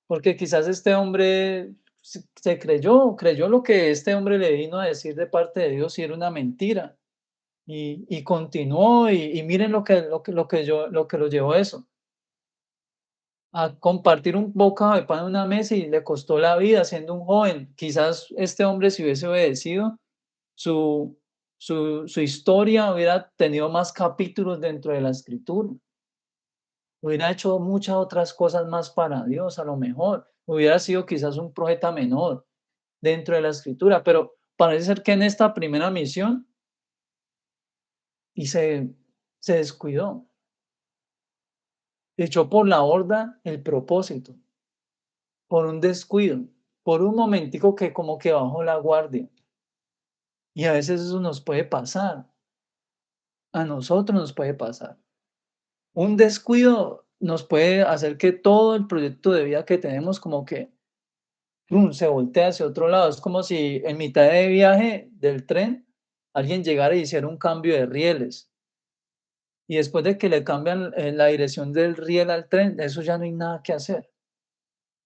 porque quizás este hombre se creyó lo que este hombre le vino a decir de parte de Dios y era una mentira. Y continuó y miren lo que lo llevó a eso, a compartir un bocado de pan en una mesa y le costó la vida siendo un joven. Quizás este hombre si hubiese obedecido, su, su historia hubiera tenido más capítulos dentro de la escritura. Hubiera hecho muchas otras cosas más para Dios, a lo mejor. Hubiera sido quizás un profeta menor dentro de la escritura, pero parece ser que en esta primera misión y se descuidó, echó por la borda el propósito, por un descuido, por un momentico que como que bajó la guardia. Y a veces eso nos puede pasar, a nosotros nos puede pasar. Un descuido nos puede hacer que todo el proyecto de vida que tenemos como que se voltea hacia otro lado. Es como si en mitad de viaje del tren alguien llegara y hiciera un cambio de rieles. Y después de que le cambian la dirección del riel al tren, eso ya no hay nada que hacer.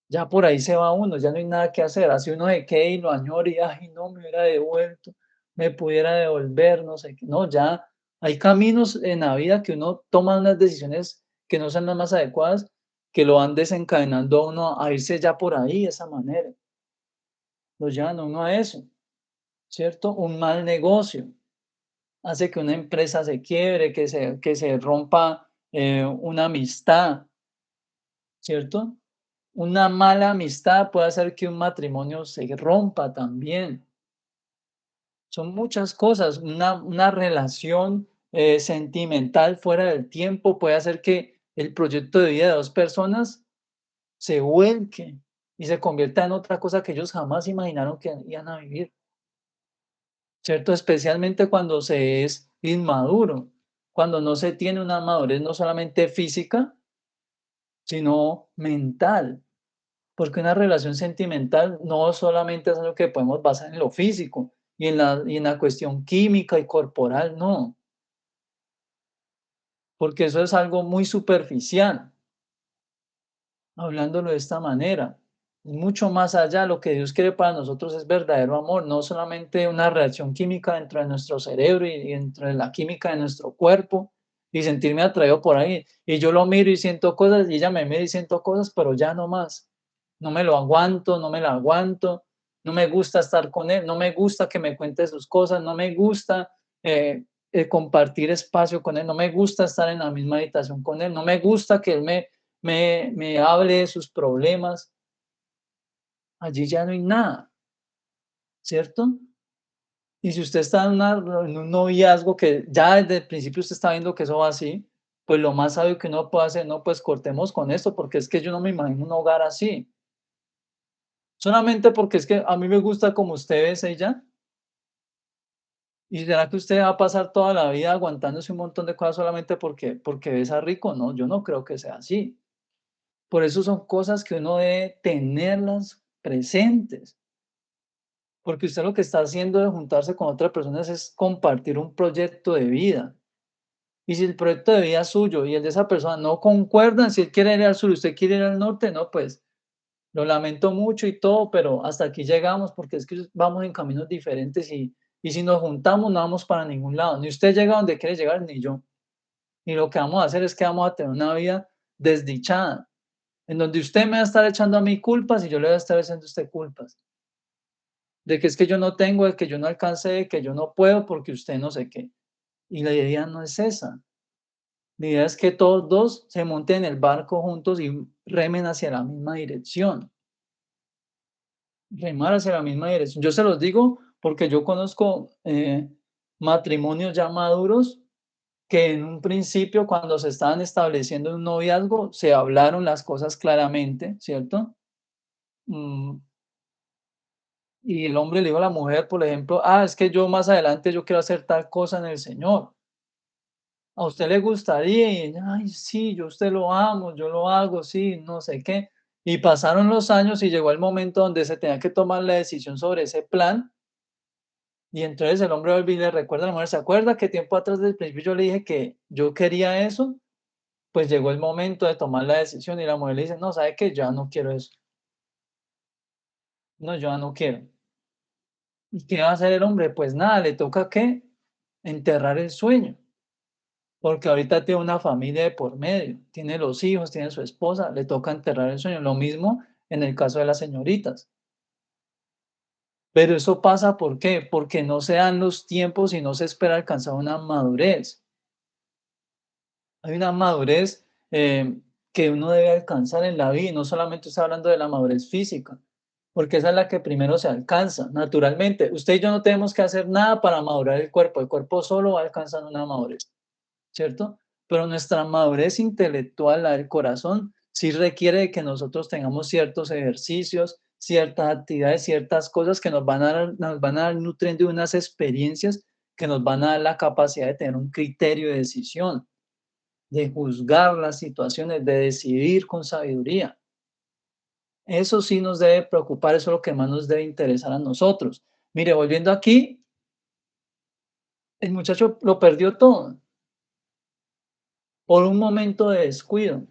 Ya por ahí se va uno, ya no hay nada que hacer. Así uno se quede y lo añore y, ay, no, me hubiera devuelto, me pudiera devolver, no sé qué. No, ya hay caminos en la vida que uno toma unas decisiones que no son las más adecuadas, que lo van desencadenando a uno a irse ya por ahí de esa manera. Lo llevan a uno a eso. ¿Cierto? Un mal negocio hace que una empresa se quiebre, que se rompa una amistad, ¿cierto? Una mala amistad puede hacer que un matrimonio se rompa también. Son muchas cosas. Una relación sentimental fuera del tiempo puede hacer que el proyecto de vida de dos personas se vuelque y se convierta en otra cosa que ellos jamás imaginaron que iban a vivir, ¿cierto? Especialmente cuando se es inmaduro, cuando no se tiene una madurez no solamente física, sino mental. Porque una relación sentimental no solamente es algo que podemos basar en lo físico y en la cuestión química y corporal, no, porque eso es algo muy superficial, hablándolo de esta manera. Mucho más allá, lo que Dios quiere para nosotros es verdadero amor, no solamente una reacción química dentro de nuestro cerebro y dentro de la química de nuestro cuerpo y sentirme atraído por ahí. Y yo lo miro y siento cosas y ella me mira y siento cosas, pero ya no más. No me lo aguanto, no me la aguanto, no me gusta estar con él, no me gusta que me cuente sus cosas, no me gusta compartir espacio con él, no me gusta estar en la misma habitación con él, no me gusta que él me hable de sus problemas. Allí ya no hay nada, ¿cierto? Y si usted está en un noviazgo que ya desde el principio usted está viendo que eso va así, pues lo más sabio que uno puede hacer, no, pues cortemos con esto, porque es que yo no me imagino un hogar así. Solamente porque es que a mí me gusta como usted es ella. ¿Y será que usted va a pasar toda la vida aguantándose un montón de cosas solamente porque besa rico? No, yo no creo que sea así. Por eso son cosas que uno debe tenerlas presentes. Porque usted lo que está haciendo de juntarse con otras personas es compartir un proyecto de vida. Y si el proyecto de vida suyo y el de esa persona no concuerdan, si él quiere ir al sur y usted quiere ir al norte, no, pues lo lamento mucho y todo, pero hasta aquí llegamos porque es que vamos en caminos diferentes y si nos juntamos no vamos para ningún lado. Ni usted llega donde quiere llegar, ni yo. Y lo que vamos a hacer es que vamos a tener una vida desdichada, en donde usted me va a estar echando a mí culpas y yo le voy a estar echando a usted culpas. De que es que yo no tengo, de que yo no alcancé, de que yo no puedo porque usted no sé qué. Y la idea no es esa. La idea es que todos dos se monten en el barco juntos y remen hacia la misma dirección. Remar hacia la misma dirección. Yo se los digo porque yo conozco matrimonios ya maduros que en un principio, cuando se estaban estableciendo un noviazgo, se hablaron las cosas claramente, ¿cierto? Mm, y el hombre le dijo a la mujer, por ejemplo, es que yo más adelante yo quiero hacer tal cosa en el Señor. ¿A usted le gustaría? Y ella, ay, sí, yo a usted lo amo, yo lo hago, sí, no sé qué. Y pasaron los años y llegó el momento donde se tenía que tomar la decisión sobre ese plan. Y entonces el hombre vuelve y le recuerda a la mujer, ¿se acuerda que tiempo atrás del principio yo le dije que yo quería eso? Pues llegó el momento de tomar la decisión y la mujer le dice, no, ¿sabe qué? Ya no quiero eso. No, yo ya no quiero. ¿Y qué va a hacer el hombre? Pues nada, le toca ¿qué? Enterrar el sueño, porque ahorita tiene una familia de por medio, tiene los hijos, tiene su esposa, le toca enterrar el sueño. Lo mismo en el caso de las señoritas. Pero eso pasa, ¿por qué? Porque no se dan los tiempos y no se espera alcanzar una madurez. Hay una madurez que uno debe alcanzar en la vida, y no solamente estoy hablando de la madurez física, porque esa es la que primero se alcanza, naturalmente. Usted y yo no tenemos que hacer nada para madurar el cuerpo solo va alcanzando una madurez, ¿cierto? Pero nuestra madurez intelectual, la del corazón, sí requiere de que nosotros tengamos ciertos ejercicios, ciertas actividades, ciertas cosas que nos van a dar nutriendo de unas experiencias que nos van a dar la capacidad de tener un criterio de decisión, de juzgar las situaciones, de decidir con sabiduría. Eso sí nos debe preocupar, eso es lo que más nos debe interesar a nosotros. Mire, volviendo aquí, el muchacho lo perdió todo por un momento de descuido,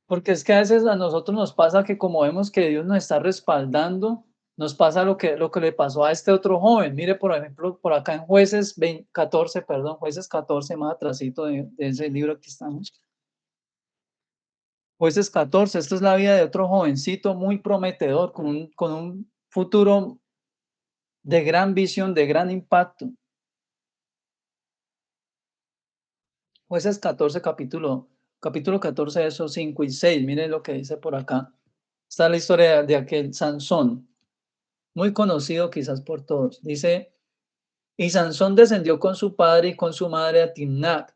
porque es que a veces a nosotros nos pasa que como vemos que Dios nos está respaldando, nos pasa lo que le pasó a este otro joven. Mire, por ejemplo, por acá en Jueces 14, perdón, Jueces 14, más atrásito de ese libro que estamos. Jueces 14, esta es la vida de otro jovencito muy prometedor, con un futuro de gran visión, de gran impacto. Jueces 14, capítulo 14, versos 5 y 6. Miren lo que dice por acá. Está la historia de aquel Sansón, muy conocido quizás por todos. Dice, y Sansón descendió con su padre y con su madre a Timnat.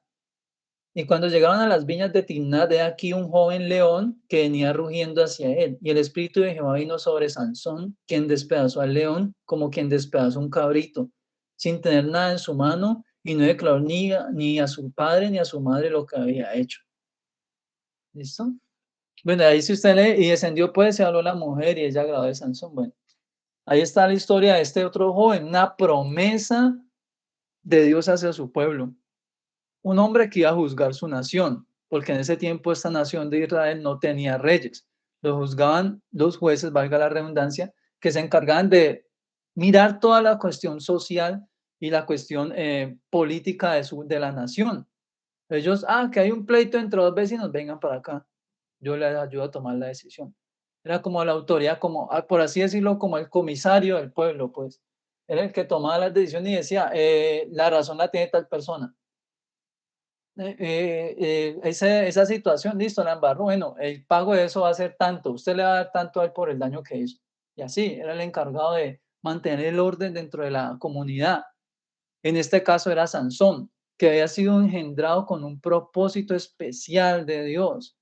Y cuando llegaron a las viñas de Timnat, he aquí un joven león que venía rugiendo hacia él. Y el espíritu de Jehová vino sobre Sansón, quien despedazó al león como quien despedazó un cabrito, sin tener nada en su mano, y no declaró ni a su padre ni a su madre lo que había hecho. ¿Listo? Bueno, ahí si usted lee, y descendió pues, y habló la mujer, y ella agradó de Sansón. Bueno, ahí está la historia de este otro joven, una promesa de Dios hacia su pueblo. Un hombre que iba a juzgar su nación, porque en ese tiempo esta nación de Israel no tenía reyes. Lo juzgaban los jueces, valga la redundancia, que se encargaban de mirar toda la cuestión social y la cuestión política de la nación. Ellos, que hay un pleito entre dos vecinos, vengan para acá. Yo les ayudo a tomar la decisión. Era como la autoridad, como, por así decirlo, como el comisario del pueblo, pues. Era el que tomaba las decisiones y decía, la razón la tiene tal persona. Esa situación, listo, la embarró, bueno, el pago de eso va a ser tanto, usted le va a dar tanto a él por el daño que hizo. Y así, era el encargado de mantener el orden dentro de la comunidad. En este caso era Sansón, que había sido engendrado con un propósito especial de Dios.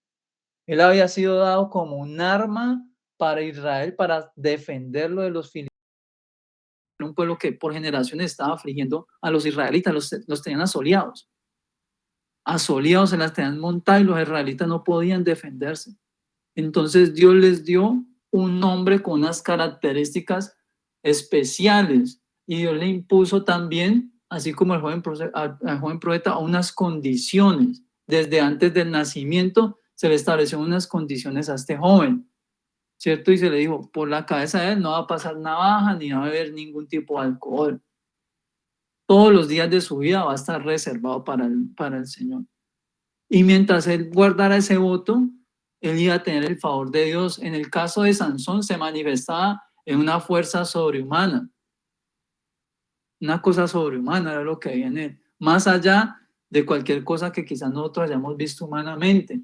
Él había sido dado como un arma para Israel, para defenderlo de los filisteos, un pueblo que por generaciones estaba afligiendo a los israelitas, los tenían asoleados, se las tenían montadas y los israelitas no podían defenderse. Entonces Dios les dio un nombre con unas características especiales y Dios le impuso también, así como al joven profeta, unas condiciones. Desde antes del nacimiento se le establecieron unas condiciones a este joven, ¿cierto? Y se le dijo, por la cabeza de él no va a pasar navaja ni va a beber ningún tipo de alcohol. Todos los días de su vida va a estar reservado para el Señor. Y mientras él guardara ese voto, él iba a tener el favor de Dios. En el caso de Sansón se manifestaba en una fuerza sobrehumana, una cosa sobrehumana era lo que había en él, más allá de cualquier cosa que quizás nosotros hayamos visto humanamente,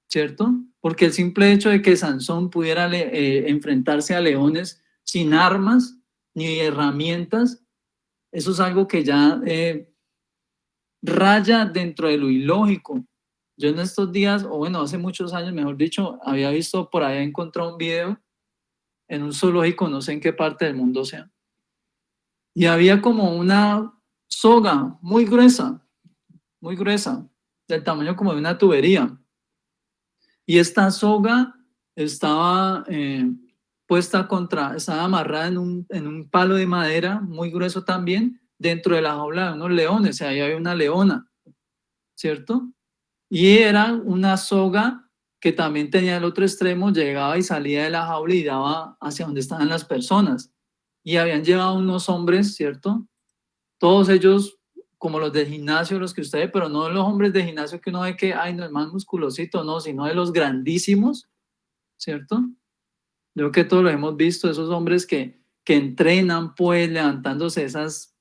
¿cierto? Porque el simple hecho de que Sansón pudiera enfrentarse a leones sin armas ni herramientas, eso es algo que ya raya dentro de lo ilógico. Yo en estos días, o bueno, hace muchos años, mejor dicho, había visto por ahí, encontrado un video en un zoológico, no sé en qué parte del mundo sea, y había como una soga muy gruesa, del tamaño como de una tubería. Y esta soga estaba estaba amarrada en un palo de madera muy grueso también, dentro de la jaula de unos leones, o sea, ahí había una leona, ¿cierto? Y era una soga que también tenía el otro extremo, llegaba y salía de la jaula y daba hacia donde estaban las personas. Y habían llevado unos hombres, ¿cierto? Todos ellos como los de gimnasio, los que ustedes, pero no los hombres de gimnasio que uno ve que, ay, no es más musculosito, no, sino de los grandísimos, ¿cierto? Yo creo que todos lo hemos visto, esos hombres que entrenan pues levantándose esas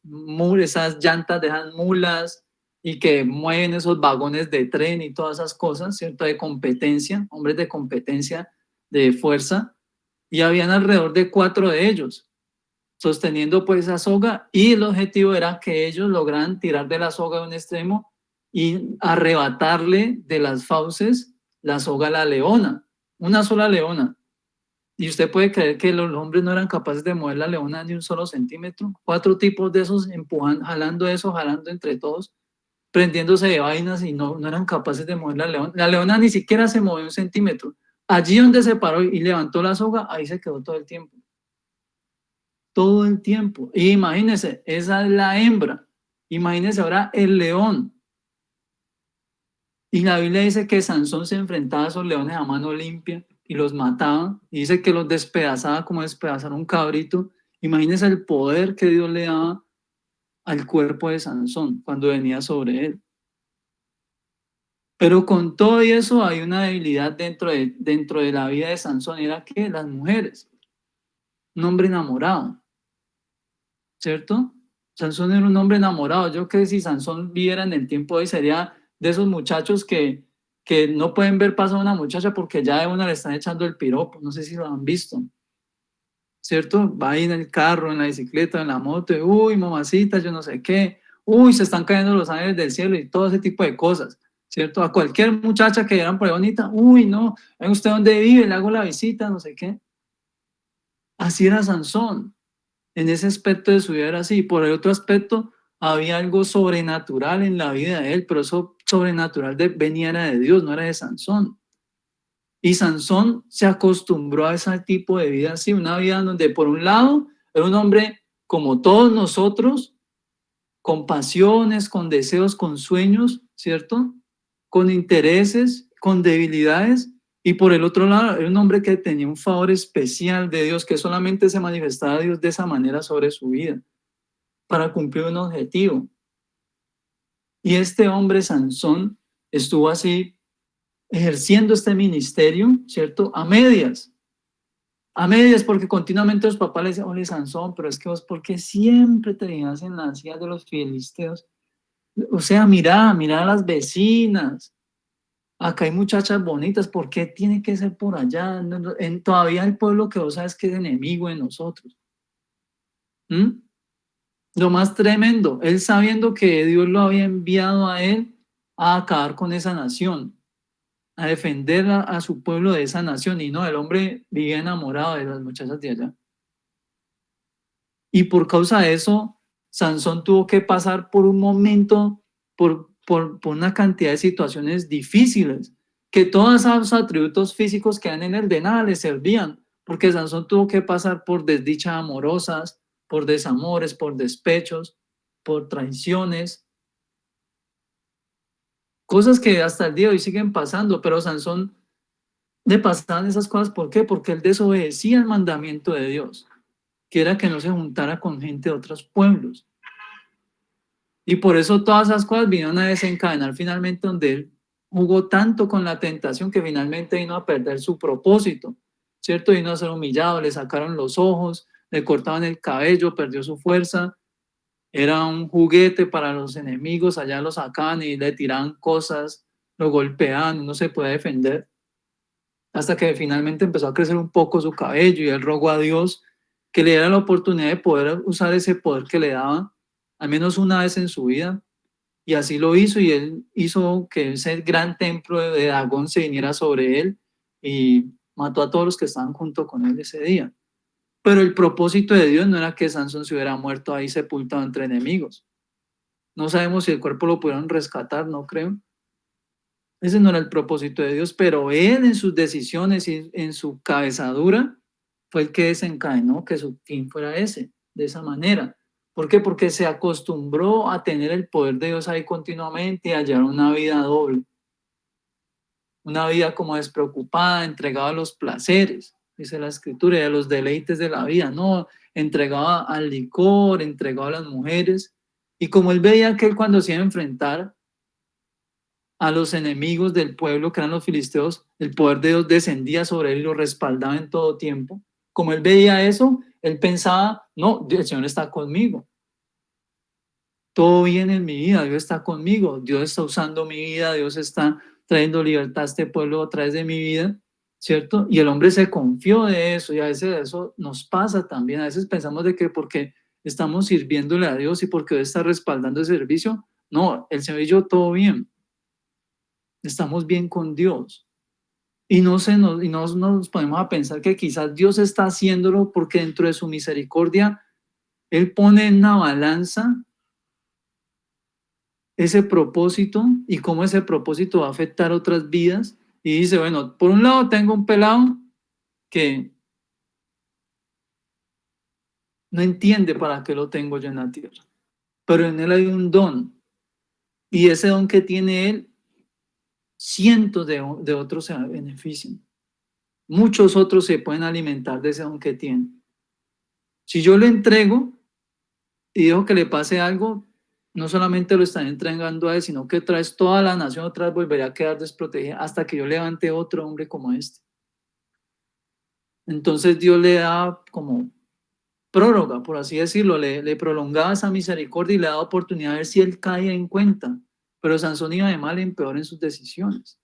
llantas de esas mulas y que mueven esos vagones de tren y todas esas cosas, ¿cierto? De competencia, hombres de competencia, de fuerza, y habían alrededor de 4 de ellos sosteniendo pues esa soga y el objetivo era que ellos lograran tirar de la soga de un extremo y arrebatarle de las fauces la soga a la leona, una sola leona. Y usted puede creer que los hombres no eran capaces de mover la leona ni un solo centímetro. 4 tipos de esos empujando, jalando eso, jalando entre todos, prendiéndose de vainas y no eran capaces de mover la leona. La leona ni siquiera se movió un centímetro. Allí donde se paró y levantó la soga, ahí se quedó todo el tiempo. Todo el tiempo. Y imagínense, esa es la hembra. Imagínense ahora el león. Y la Biblia dice que Sansón se enfrentaba a esos leones a mano limpia y los mataba. Y dice que los despedazaba como despedazar un cabrito. Imagínense el poder que Dios le daba al cuerpo de Sansón cuando venía sobre él. Pero con todo eso hay una debilidad dentro de la vida de Sansón. Era que las mujeres, un hombre enamorado, ¿cierto? Sansón era un hombre enamorado. Yo creo que si Sansón viviera en el tiempo de hoy sería de esos muchachos que no pueden ver pasar a una muchacha porque ya de una le están echando el piropo, no sé si lo han visto, ¿cierto? Va ahí en el carro, en la bicicleta, en la moto, y, uy, mamacita, yo no sé qué, uy, se están cayendo los ángeles del cielo y todo ese tipo de cosas, ¿cierto? A cualquier muchacha que vieran por ahí bonita, uy, no, ¿ven usted dónde vive? Le hago la visita, no sé qué. Así era Sansón. En ese aspecto de su vida era así. Por el otro aspecto, había algo sobrenatural en la vida de él, pero eso sobrenatural venía era de Dios, no era de Sansón. Y Sansón se acostumbró a ese tipo de vida así, una vida donde por un lado era un hombre como todos nosotros, con pasiones, con deseos, con sueños, ¿cierto? Con intereses, con debilidades. Y por el otro lado, era un hombre que tenía un favor especial de Dios, que solamente se manifestaba a Dios de esa manera sobre su vida, para cumplir un objetivo. Y este hombre, Sansón, estuvo así ejerciendo este ministerio, ¿cierto? A medias, porque continuamente los papás le decían, oye, Sansón, pero es que vos, ¿por qué siempre te dejas en las sillas de los filisteos? O sea, mira a las vecinas. Acá hay muchachas bonitas, ¿por qué tiene que ser por allá? Todavía el pueblo que vos sabes que es enemigo de nosotros. ¿Mm? Lo más tremendo, él sabiendo que Dios lo había enviado a él a acabar con esa nación, a defender a su pueblo de esa nación, y no, el hombre vivía enamorado de las muchachas de allá. Y por causa de eso, Sansón tuvo que pasar por un momento, por una cantidad de situaciones difíciles, que todos esos atributos físicos que dan en él de nada le servían, porque Sansón tuvo que pasar por desdichas amorosas, por desamores, por despechos, por traiciones, cosas que hasta el día de hoy siguen pasando, pero Sansón le pasaban esas cosas, ¿por qué? Porque él desobedecía el mandamiento de Dios, que era que no se juntara con gente de otros pueblos. Y por eso todas esas cosas vinieron a desencadenar finalmente donde él jugó tanto con la tentación que finalmente vino a perder su propósito, ¿cierto? Vino a ser humillado, le sacaron los ojos, le cortaban el cabello, perdió su fuerza, era un juguete para los enemigos, allá lo sacaban y le tiraban cosas, lo golpeaban, no se puede defender, hasta que finalmente empezó a crecer un poco su cabello y él rogó a Dios que le diera la oportunidad de poder usar ese poder que le daba, al menos una vez en su vida, y así lo hizo, y él hizo que ese gran templo de Dagón se viniera sobre él y mató a todos los que estaban junto con él ese día. Pero el propósito de Dios no era que Sansón se hubiera muerto ahí sepultado entre enemigos. No sabemos si el cuerpo lo pudieron rescatar, no creo. Ese no era el propósito de Dios, pero él en sus decisiones y en su cabezadura fue el que desencadenó que su fin fuera ese, de esa manera. ¿Por qué? Porque se acostumbró a tener el poder de Dios ahí continuamente y a llevar una vida doble, una vida como despreocupada, entregada a los placeres, dice la escritura, y a los deleites de la vida, no, entregada al licor, entregado a las mujeres. Y como él veía que él cuando se iba a enfrentar a los enemigos del pueblo, que eran los filisteos, el poder de Dios descendía sobre él y lo respaldaba en todo tiempo. Como él veía eso, él pensaba, no, el Señor está conmigo. Todo bien en mi vida, Dios está conmigo, Dios está usando mi vida, Dios está trayendo libertad a este pueblo a través de mi vida, ¿cierto? Y el hombre se confió de eso, y a veces eso nos pasa también. A veces pensamos de que porque estamos sirviéndole a Dios y porque Dios está respaldando el servicio, no, el Señor y yo todo bien, estamos bien con Dios. Y no nos ponemos a pensar que quizás Dios está haciéndolo porque dentro de su misericordia, Él pone en una balanza ese propósito y cómo ese propósito va a afectar otras vidas. Y dice, bueno, por un lado tengo un pelado que no entiende para qué lo tengo yo en la tierra, pero en él hay un don. Y ese don que tiene él, cientos de otros se benefician. Muchos otros se pueden alimentar de ese don que tiene. Si yo le entrego y dejo que le pase algo, no solamente lo están entregando a él, sino que traes toda la nación otra vez volvería a quedar desprotegida hasta que yo levante otro hombre como este. Entonces Dios le da como prórroga, por así decirlo, le prolongaba esa misericordia y le da oportunidad a ver si él cae en cuenta pero Sansón iba de mal en peor en sus decisiones.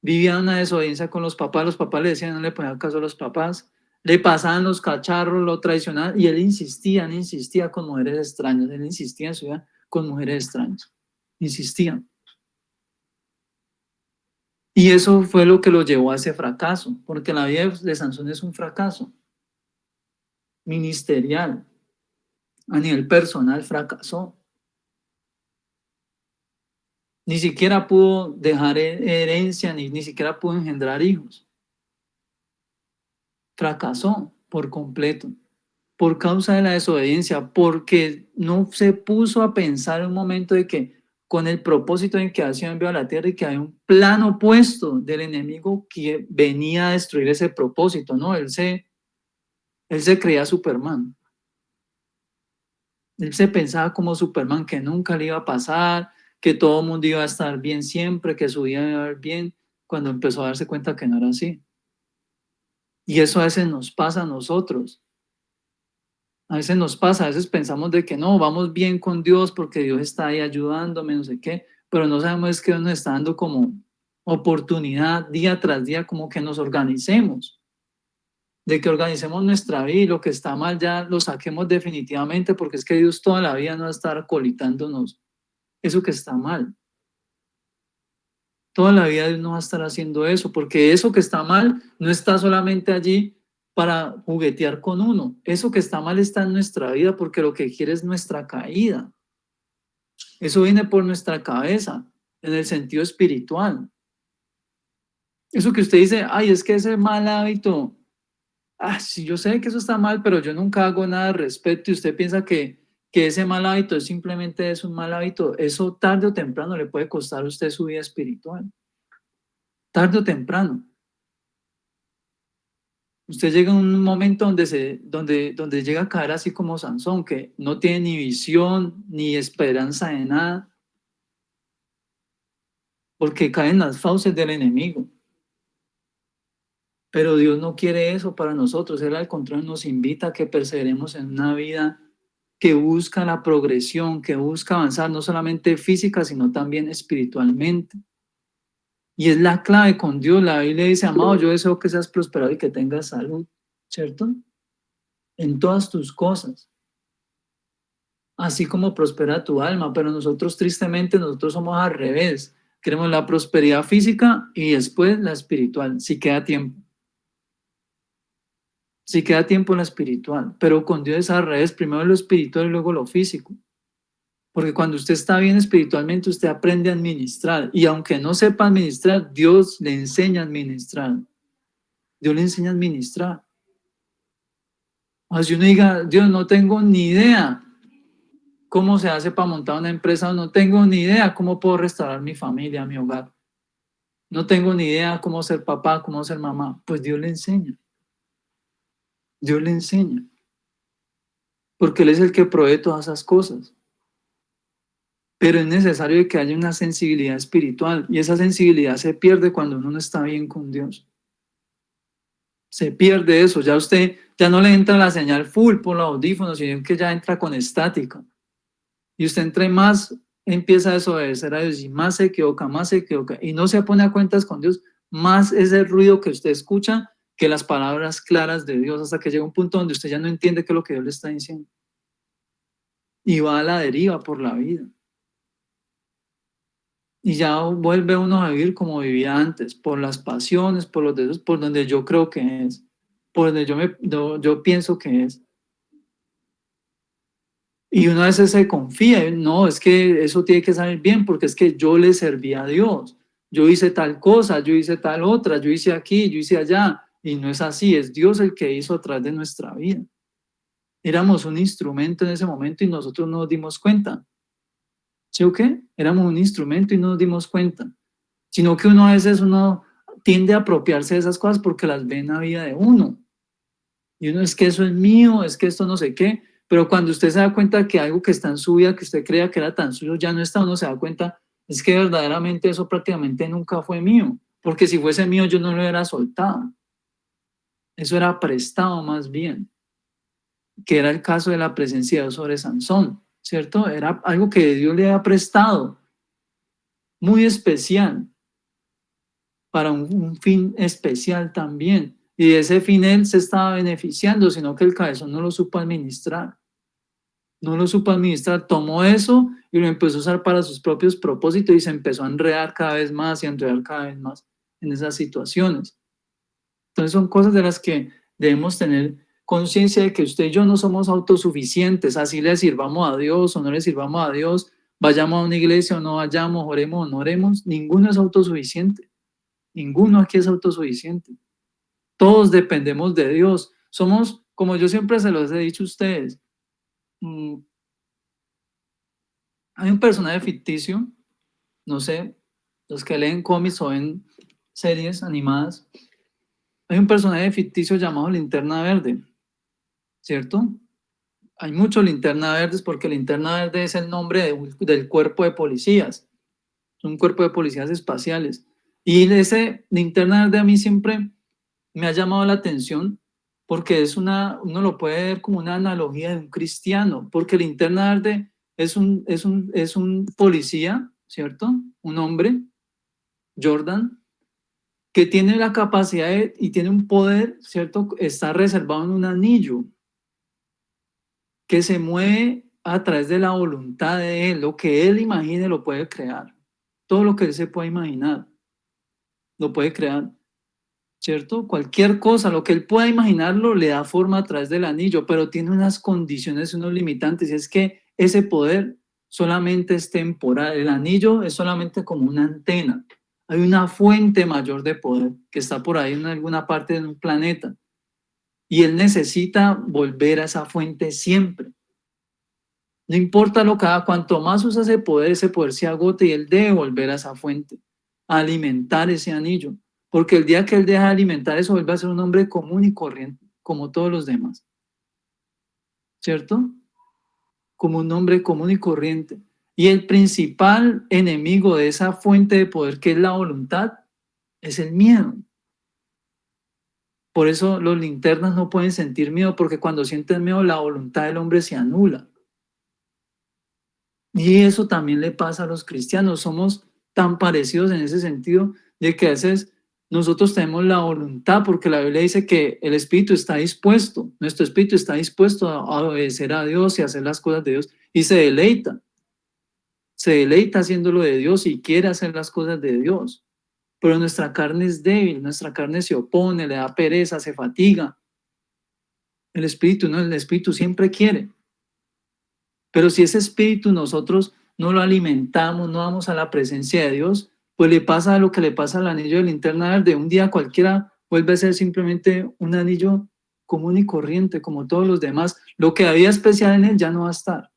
Vivía una desobediencia con los papás le decían, no le ponían caso a los papás, le pasaban los cacharros, lo traicionaban, y él insistía con mujeres extrañas, él insistía en su vida con mujeres extrañas, insistía. Y eso fue lo que lo llevó a ese fracaso, porque la vida de Sansón es un fracaso ministerial, a nivel personal fracasó. Ni siquiera pudo dejar herencia, ni siquiera pudo engendrar hijos. Fracasó por completo, por causa de la desobediencia, porque no se puso a pensar en un momento de que con el propósito en que ha sido enviado a la tierra y que hay un plan opuesto del enemigo que venía a destruir ese propósito, ¿no? Él se creía Superman. Él se pensaba como Superman que nunca le iba a pasar, que todo el mundo iba a estar bien siempre, que su vida iba a ir bien, cuando empezó a darse cuenta que no era así. Y eso a veces nos pasa a nosotros. A veces nos pasa, a veces pensamos de que no, vamos bien con Dios porque Dios está ahí ayudándome, no sé qué, pero no sabemos es que Dios nos está dando como oportunidad día tras día, como que nos organicemos, de que organicemos nuestra vida y lo que está mal ya lo saquemos definitivamente, porque es que Dios toda la vida no va a estar colitándonos eso que está mal. Toda la vida Dios no va a estar haciendo eso, porque eso que está mal no está solamente allí para juguetear con uno. Eso que está mal está en nuestra vida porque lo que quiere es nuestra caída. Eso viene por nuestra cabeza, en el sentido espiritual. Eso que usted dice, ay, es que ese mal hábito, sí, yo sé que eso está mal, pero yo nunca hago nada al respecto y usted piensa que ese mal hábito es simplemente es un mal hábito, eso tarde o temprano le puede costar a usted su vida espiritual. Tarde o temprano. Usted llega a un momento donde llega a caer así como Sansón, que no tiene ni visión ni esperanza de nada, porque cae en las fauces del enemigo. Pero Dios no quiere eso para nosotros. Él al contrario nos invita a que perseveremos en una vida que busca la progresión, que busca avanzar no solamente física, sino también espiritualmente. Y es la clave con Dios. La Biblia dice, amado, yo deseo que seas prosperado y que tengas salud, ¿cierto? En todas tus cosas, así como prospera tu alma, pero nosotros tristemente, nosotros somos al revés. Queremos la prosperidad física y después la espiritual, si queda tiempo. Si queda tiempo en la espiritual, pero con Dios es al revés, primero lo espiritual y luego lo físico. Porque cuando usted está bien espiritualmente, usted aprende a administrar. Y aunque no sepa administrar, Dios le enseña a administrar. Dios le enseña a administrar. Si uno diga, Dios, no tengo ni idea cómo se hace para montar una empresa, no tengo ni idea cómo puedo restaurar mi familia, mi hogar. No tengo ni idea cómo ser papá, cómo ser mamá. Pues Dios le enseña. Dios le enseña. Porque Él es el que provee todas esas cosas. Pero es necesario que haya una sensibilidad espiritual y esa sensibilidad se pierde cuando uno no está bien con Dios. Se pierde eso, ya usted ya no le entra la señal full por los audífonos, sino que ya entra con estática. Y usted entre más empieza a desobedecer a Dios y más se equivoca y no se pone a cuentas con Dios, más es el ruido que usted escucha que las palabras claras de Dios, hasta que llega un punto donde usted ya no entiende qué es lo que Dios le está diciendo. Y va a la deriva por la vida. Y ya vuelve uno a vivir como vivía antes, por las pasiones, por los deseos, por donde yo creo que es, por donde yo pienso que es. Y una vez se confía, no, es que eso tiene que salir bien, porque es que yo le serví a Dios. Yo hice tal cosa, yo hice tal otra, yo hice aquí, yo hice allá. Y no es así, es Dios el que hizo a través de nuestra vida. Éramos un instrumento en ese momento y nosotros no nos dimos cuenta. ¿Sí o qué? Éramos un instrumento y no nos dimos cuenta. Sino que uno a veces tiende a apropiarse de esas cosas porque las ve en la vida de uno. Y uno es que eso es mío, es que esto no sé qué, pero cuando usted se da cuenta que algo que está en su vida, que usted creía que era tan suyo, ya no está, uno se da cuenta, es que verdaderamente eso prácticamente nunca fue mío, porque si fuese mío yo no lo hubiera soltado. Eso era prestado más bien, que era el caso de la presencia de Dios sobre Sansón. ¿cierto? Era algo que Dios le había prestado, muy especial, para un fin especial también. Y de ese fin él se estaba beneficiando, sino que el cabezón no lo supo administrar. No lo supo administrar, tomó eso y lo empezó a usar para sus propios propósitos y se empezó a enredar cada vez más y a enredar cada vez más en esas situaciones. Entonces son cosas de las que debemos tener conciencia de que usted y yo no somos autosuficientes, así le sirvamos a Dios o no le sirvamos a Dios, vayamos a una iglesia o no vayamos, oremos o no oremos, ninguno es autosuficiente, ninguno aquí es autosuficiente. Todos dependemos de Dios. Somos, como yo siempre se los he dicho a ustedes, hay un personaje ficticio, no sé, los que leen cómics o ven series animadas, hay un personaje ficticio llamado Linterna Verde, ¿cierto? Hay muchos linterna verdes porque linterna verde es el nombre del cuerpo de policías, un cuerpo de policías espaciales. Y ese linterna verde a mí siempre me ha llamado la atención porque uno lo puede ver como una analogía de un cristiano, porque linterna verde es un policía, ¿cierto? Un hombre, Jordan, que tiene la capacidad y tiene un poder, ¿cierto? Está reservado en un anillo que se mueve a través de la voluntad de él. Lo que él imagine lo puede crear. Todo lo que él se pueda imaginar lo puede crear, ¿cierto? Cualquier cosa, lo que él pueda imaginarlo, le da forma a través del anillo, pero tiene unas condiciones, unos limitantes, y es que ese poder solamente es temporal. El anillo es solamente como una antena. Hay una fuente mayor de poder que está por ahí en alguna parte de un planeta, y él necesita volver a esa fuente siempre. No importa lo que haga, cuanto más usa ese poder se agote y él debe volver a esa fuente, a alimentar ese anillo. Porque el día que él deja de alimentar eso, vuelve a ser un hombre común y corriente, como todos los demás, ¿cierto? Como un hombre común y corriente. Y el principal enemigo de esa fuente de poder, que es la voluntad, es el miedo. Por eso los linternas no pueden sentir miedo, porque cuando sienten miedo, la voluntad del hombre se anula. Y eso también le pasa a los cristianos. Somos tan parecidos en ese sentido de que a veces nosotros tenemos la voluntad, porque la Biblia dice que el espíritu está dispuesto, nuestro espíritu está dispuesto a obedecer a Dios y a hacer las cosas de Dios y se deleita haciéndolo de Dios y quiere hacer las cosas de Dios. Pero nuestra carne es débil, nuestra carne se opone, le da pereza, se fatiga. El espíritu no, el espíritu siempre quiere. Pero si ese espíritu nosotros no lo alimentamos, no vamos a la presencia de Dios, pues le pasa lo que le pasa al anillo de linterna verde. Un día cualquiera vuelve a ser simplemente un anillo común y corriente, como todos los demás. Lo que había especial en él ya no va a estar.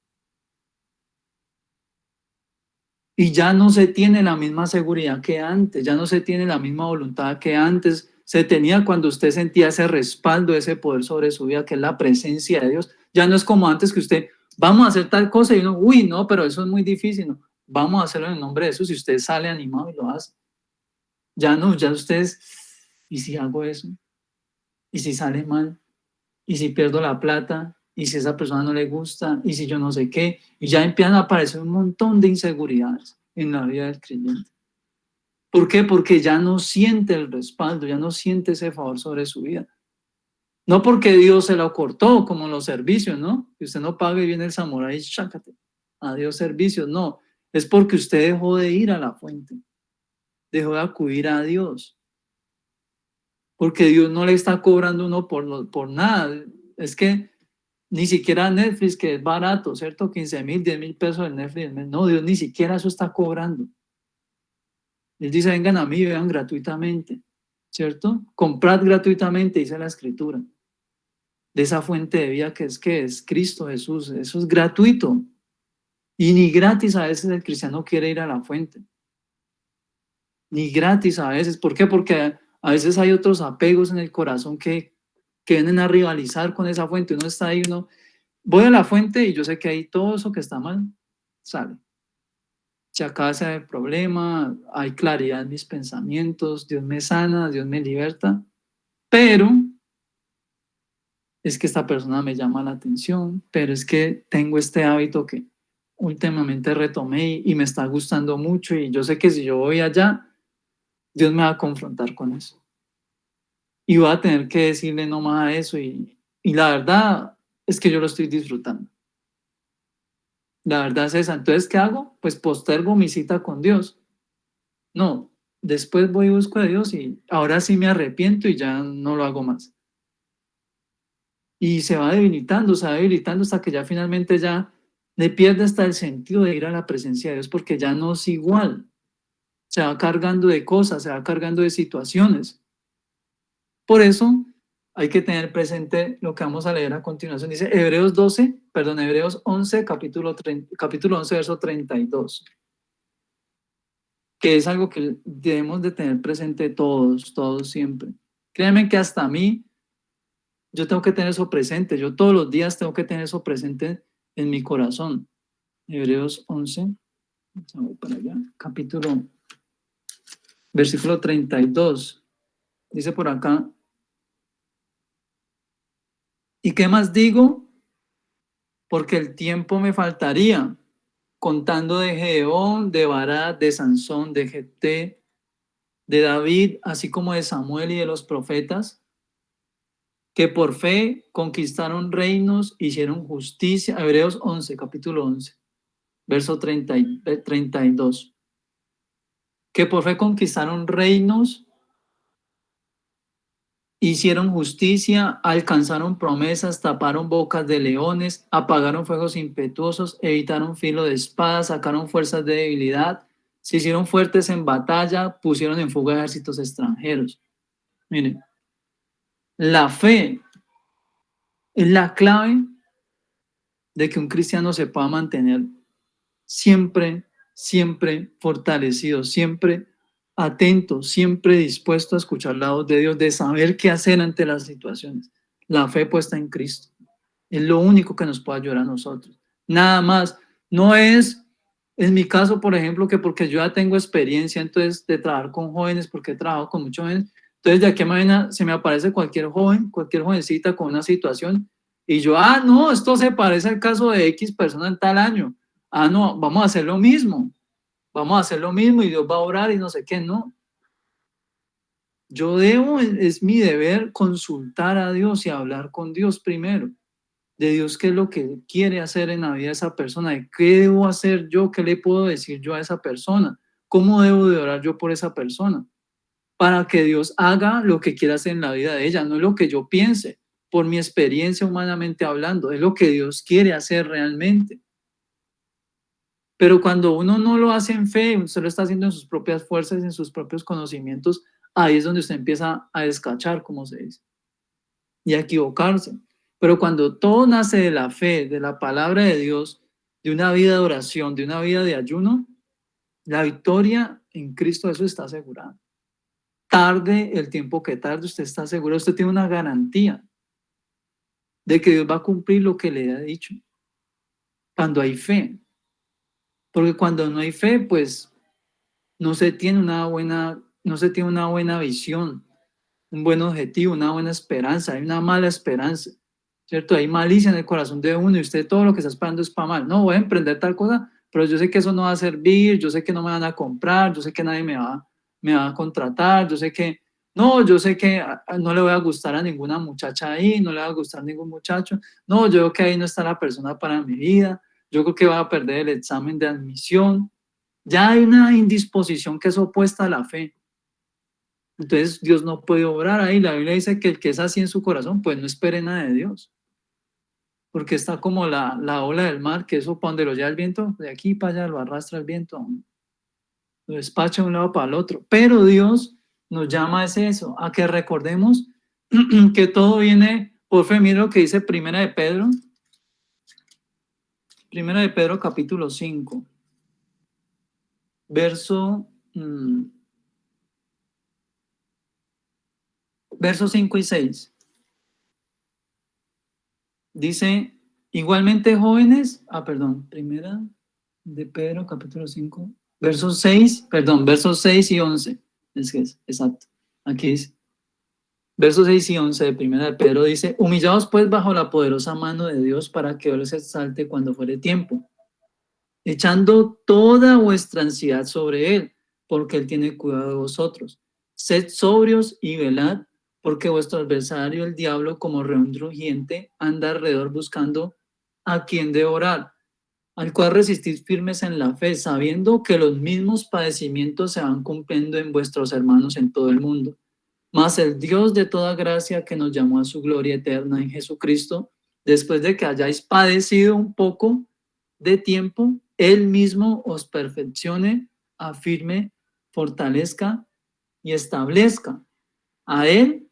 Y ya no se tiene la misma seguridad que antes, ya no se tiene la misma voluntad que antes se tenía cuando usted sentía ese respaldo, ese poder sobre su vida, que es la presencia de Dios. Ya no es como antes que usted, vamos a hacer tal cosa y uno, uy, no, pero eso es muy difícil, no. Vamos a hacerlo en el nombre de Jesús y usted sale animado y lo hace. Ya no, ya ustedes, ¿y si hago eso? ¿Y si sale mal? ¿Y si pierdo la plata? ¿Y si esa persona no le gusta? ¿Y si yo no sé qué? Y ya empiezan a aparecer un montón de inseguridades en la vida del creyente. ¿Por qué? Porque ya no siente el respaldo, ya no siente ese favor sobre su vida. No porque Dios se lo cortó, como en los servicios, ¿no? Que usted no pague y viene el samurái, chácate, adiós servicios. No, es porque usted dejó de ir a la fuente, dejó de acudir a Dios, porque Dios no le está cobrando uno por nada. Es que ni siquiera Netflix, que es barato, ¿cierto? 15,000, 10,000 pesos el Netflix. No, Dios ni siquiera eso está cobrando. Él dice, vengan a mí, vean gratuitamente, ¿cierto? Comprad gratuitamente, dice la Escritura, de esa fuente de vida que es Cristo Jesús. Eso es gratuito. Y ni gratis a veces el cristiano quiere ir a la fuente. Ni gratis a veces. ¿Por qué? Porque a veces hay otros apegos en el corazón que vienen a rivalizar con esa fuente. Uno está ahí, uno, voy a la fuente y yo sé que ahí todo eso que está mal sale. Se acaba ese problema, hay claridad en mis pensamientos, Dios me sana, Dios me liberta, pero es que esta persona me llama la atención, pero es que tengo este hábito que... últimamente retomé y me está gustando mucho y yo sé que si yo voy allá, Dios me va a confrontar con eso. Y voy a tener que decirle no más a eso y la verdad es que yo lo estoy disfrutando. La verdad es esa. Entonces, ¿qué hago? Pues postergo mi cita con Dios. No, después voy y busco a Dios y ahora sí me arrepiento y ya no lo hago más. Y se va debilitando hasta que ya finalmente ya le pierde hasta el sentido de ir a la presencia de Dios porque ya no es igual. Se va cargando de cosas, se va cargando de situaciones. Por eso hay que tener presente lo que vamos a leer a continuación. Dice Hebreos 11, capítulo 11, verso 32, que es algo que debemos de tener presente todos, todos siempre. Créanme que hasta a mí, yo tengo que tener eso presente. Yo todos los días tengo que tener eso presente en mi corazón. Hebreos 11, vamos para allá, versículo 32. Dice por acá, ¿y qué más digo? Porque el tiempo me faltaría, contando de Gedeón, de Barak, de Sansón, de Jefté, de David, así como de Samuel y de los profetas, que por fe conquistaron reinos, hicieron justicia. Hebreos 11, capítulo 11, verso 32. Que por fe conquistaron reinos, hicieron justicia, alcanzaron promesas, taparon bocas de leones, apagaron fuegos impetuosos, evitaron filo de espada, sacaron fuerzas de debilidad, se hicieron fuertes en batalla, pusieron en fuga ejércitos extranjeros. Miren, la fe es la clave de que un cristiano se pueda mantener siempre, siempre fortalecido, siempre atento, siempre dispuesto a escuchar la voz de Dios, de saber qué hacer ante las situaciones. La fe puesta en Cristo. Es lo único que nos puede ayudar a nosotros. Nada más. No es, en mi caso, por ejemplo, que porque yo ya tengo experiencia entonces de trabajar con jóvenes, porque he trabajado con muchos jóvenes, entonces de aquí a mañana se me aparece cualquier joven, cualquier jovencita con una situación y yo, no, esto se parece al caso de X persona en tal año. No, vamos a hacer lo mismo. Vamos a hacer lo mismo y Dios va a orar y no sé qué, no. Yo debo, es mi deber consultar a Dios y hablar con Dios primero de Dios qué es lo que quiere hacer en la vida de esa persona, de qué debo hacer yo, qué le puedo decir yo a esa persona, cómo debo de orar yo por esa persona, para que Dios haga lo que quiera hacer en la vida de ella, no es lo que yo piense, por mi experiencia humanamente hablando, es lo que Dios quiere hacer realmente. Pero cuando uno no lo hace en fe, usted lo está haciendo en sus propias fuerzas, en sus propios conocimientos, ahí es donde usted empieza a descachar, como se dice, y a equivocarse. Pero cuando todo nace de la fe, de la palabra de Dios, de una vida de oración, de una vida de ayuno, la victoria en Cristo Jesús está asegurada. Tarde el tiempo que tarde, usted está seguro, usted tiene una garantía de que Dios va a cumplir lo que le ha dicho. Cuando hay fe. Porque cuando no hay fe, pues no se tiene una buena visión, un buen objetivo, una buena esperanza, hay una mala esperanza, ¿cierto? Hay malicia en el corazón de uno y usted todo lo que está esperando es para mal. No, voy a emprender tal cosa, pero yo sé que eso no va a servir, yo sé que no me van a comprar, yo sé que nadie me va a contratar, yo sé que no le voy a gustar a ninguna muchacha ahí, no le va a gustar a ningún muchacho, no, yo creo que ahí no está la persona para mi vida, yo creo que voy a perder el examen de admisión. Ya hay una indisposición que es opuesta a la fe. Entonces Dios no puede obrar ahí. La Biblia dice que el que es así en su corazón, pues no espere nada de Dios. Porque está como la ola del mar, que eso para donde lo lleva el viento, de aquí para allá lo arrastra el viento, lo despacha de un lado para el otro. Pero Dios nos llama a eso, a que recordemos que todo viene por fe. Mira lo que dice Primera de Pedro capítulo 5, verso, versos 5 y 6. Dice, igualmente jóvenes, primera de Pedro, capítulo 5 versos 6 y 11. Es que es, exacto. Aquí dice, versos 6 y 11 de primera de Pedro dice, humillaos pues bajo la poderosa mano de Dios para que Él se exalte cuando fuere tiempo. echando toda vuestra ansiedad sobre Él, porque Él tiene cuidado de vosotros. Sed sobrios y velad, porque vuestro adversario, el diablo, como león rugiente, anda alrededor buscando a quien devorar, al cual resistid firmes en la fe, sabiendo que los mismos padecimientos se van cumpliendo en vuestros hermanos en todo el mundo. Mas el Dios de toda gracia, que nos llamó a su gloria eterna en Jesucristo, después de que hayáis padecido un poco de tiempo, Él mismo os perfeccione, afirme, fortalezca y establezca. A Él,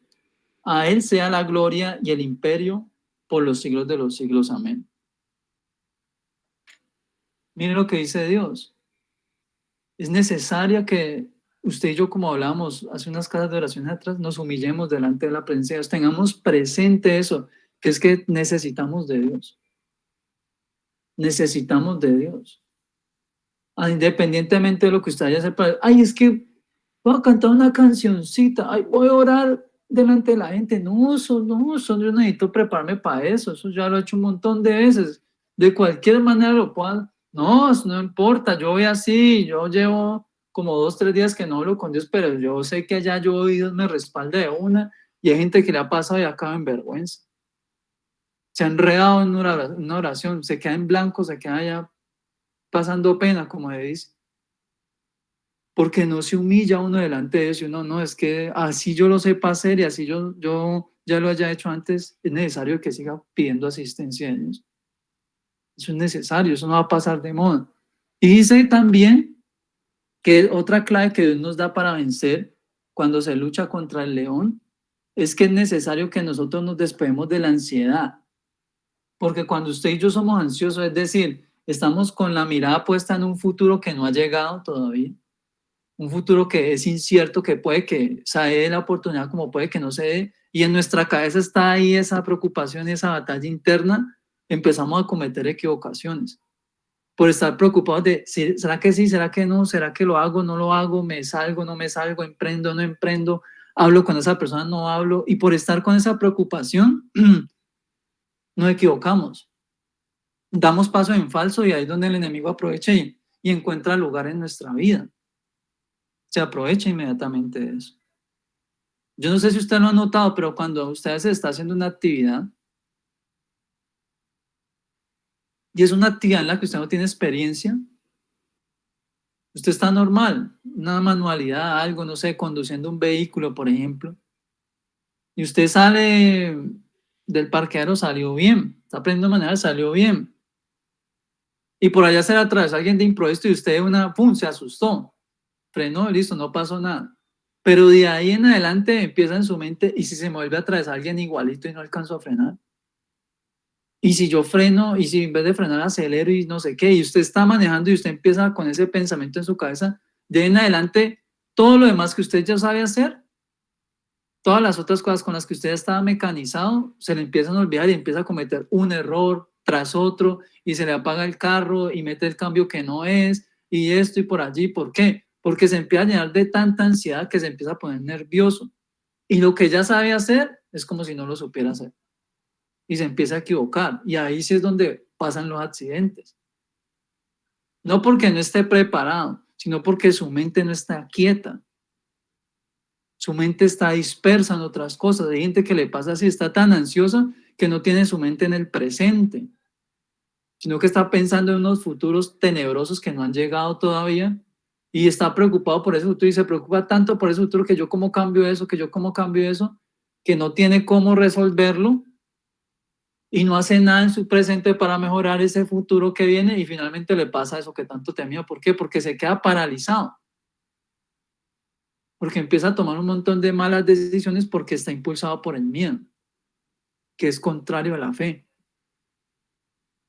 a Él sea la gloria y el imperio por los siglos de los siglos. Amén. Miren lo que dice Dios. Es necesario que usted y yo, como hablamos hace unas casas de oración atrás, nos humillemos delante de la presencia de Dios, tengamos presente eso, que es que necesitamos de Dios. Necesitamos de Dios. Independientemente de lo que usted haya hecho, ay, es que voy a cantar una cancioncita, ay, voy a orar delante de la gente. No, yo necesito prepararme para eso ya lo he hecho un montón de veces. De cualquier manera lo puedan. No importa, yo voy así, yo llevo como 2, 3 días que no hablo con Dios, pero yo sé que allá yo y Dios me respalda de una, y hay gente que le ha pasado y acaba en vergüenza. Se ha enredado en una oración, se queda en blanco, se queda allá pasando pena, como se dice, porque no se humilla uno delante de eso. Uno, no, es que así yo lo sepa hacer y así yo ya lo haya hecho antes, es necesario que siga pidiendo asistencia a Dios. Eso es necesario, eso no va a pasar de moda. Y dice también que otra clave que Dios nos da para vencer cuando se lucha contra el león es que es necesario que nosotros nos despedimos de la ansiedad. Porque cuando usted y yo somos ansiosos, es decir, estamos con la mirada puesta en un futuro que no ha llegado todavía, un futuro que es incierto, que puede que se dé la oportunidad como puede que no se dé, y en nuestra cabeza está ahí esa preocupación, esa batalla interna, empezamos a cometer equivocaciones por estar preocupados de, ¿será que sí? ¿Será que no? ¿Será que lo hago? ¿No lo hago? ¿Me salgo? ¿No me salgo? ¿Emprendo? ¿No emprendo? ¿Hablo con esa persona? ¿No hablo? Y por estar con esa preocupación, nos equivocamos. Damos paso en falso y ahí es donde el enemigo aprovecha y encuentra lugar en nuestra vida. Se aprovecha inmediatamente de eso. Yo no sé si usted lo ha notado, pero cuando usted se está haciendo una actividad y es una actividad en la que usted no tiene experiencia, usted está normal, una manualidad, algo, no sé, conduciendo un vehículo, por ejemplo, y usted sale del parqueadero, salió bien, está aprendiendo de manera, salió bien, y por allá se le atravesó alguien de improviso y usted pum, se asustó, frenó, listo, no pasó nada. Pero de ahí en adelante empieza en su mente, ¿y si se me vuelve a atravesar alguien igualito y no alcanzo a frenar? Y si yo freno, y si en vez de frenar acelero y no sé qué, y usted está manejando y usted empieza con ese pensamiento en su cabeza, de ahí en adelante, todo lo demás que usted ya sabe hacer, todas las otras cosas con las que usted estaba mecanizado, se le empiezan a olvidar y empieza a cometer un error tras otro, y se le apaga el carro y mete el cambio que no es, y esto y por allí. ¿Por qué? Porque se empieza a llenar de tanta ansiedad que se empieza a poner nervioso. Y lo que ya sabe hacer es como si no lo supiera hacer. Y se empieza a equivocar. Y ahí sí es donde pasan los accidentes. No porque no esté preparado, sino porque su mente no está quieta. Su mente está dispersa en otras cosas. Hay gente que le pasa así, está tan ansiosa que no tiene su mente en el presente, sino que está pensando en unos futuros tenebrosos que no han llegado todavía y está preocupado por ese futuro y se preocupa tanto por ese futuro que yo cómo cambio eso, que yo cómo cambio eso, que no tiene cómo resolverlo y no hace nada en su presente para mejorar ese futuro que viene y finalmente le pasa eso que tanto temía. ¿Por qué? Porque se queda paralizado, porque empieza a tomar un montón de malas decisiones porque está impulsado por el miedo, que es contrario a la fe.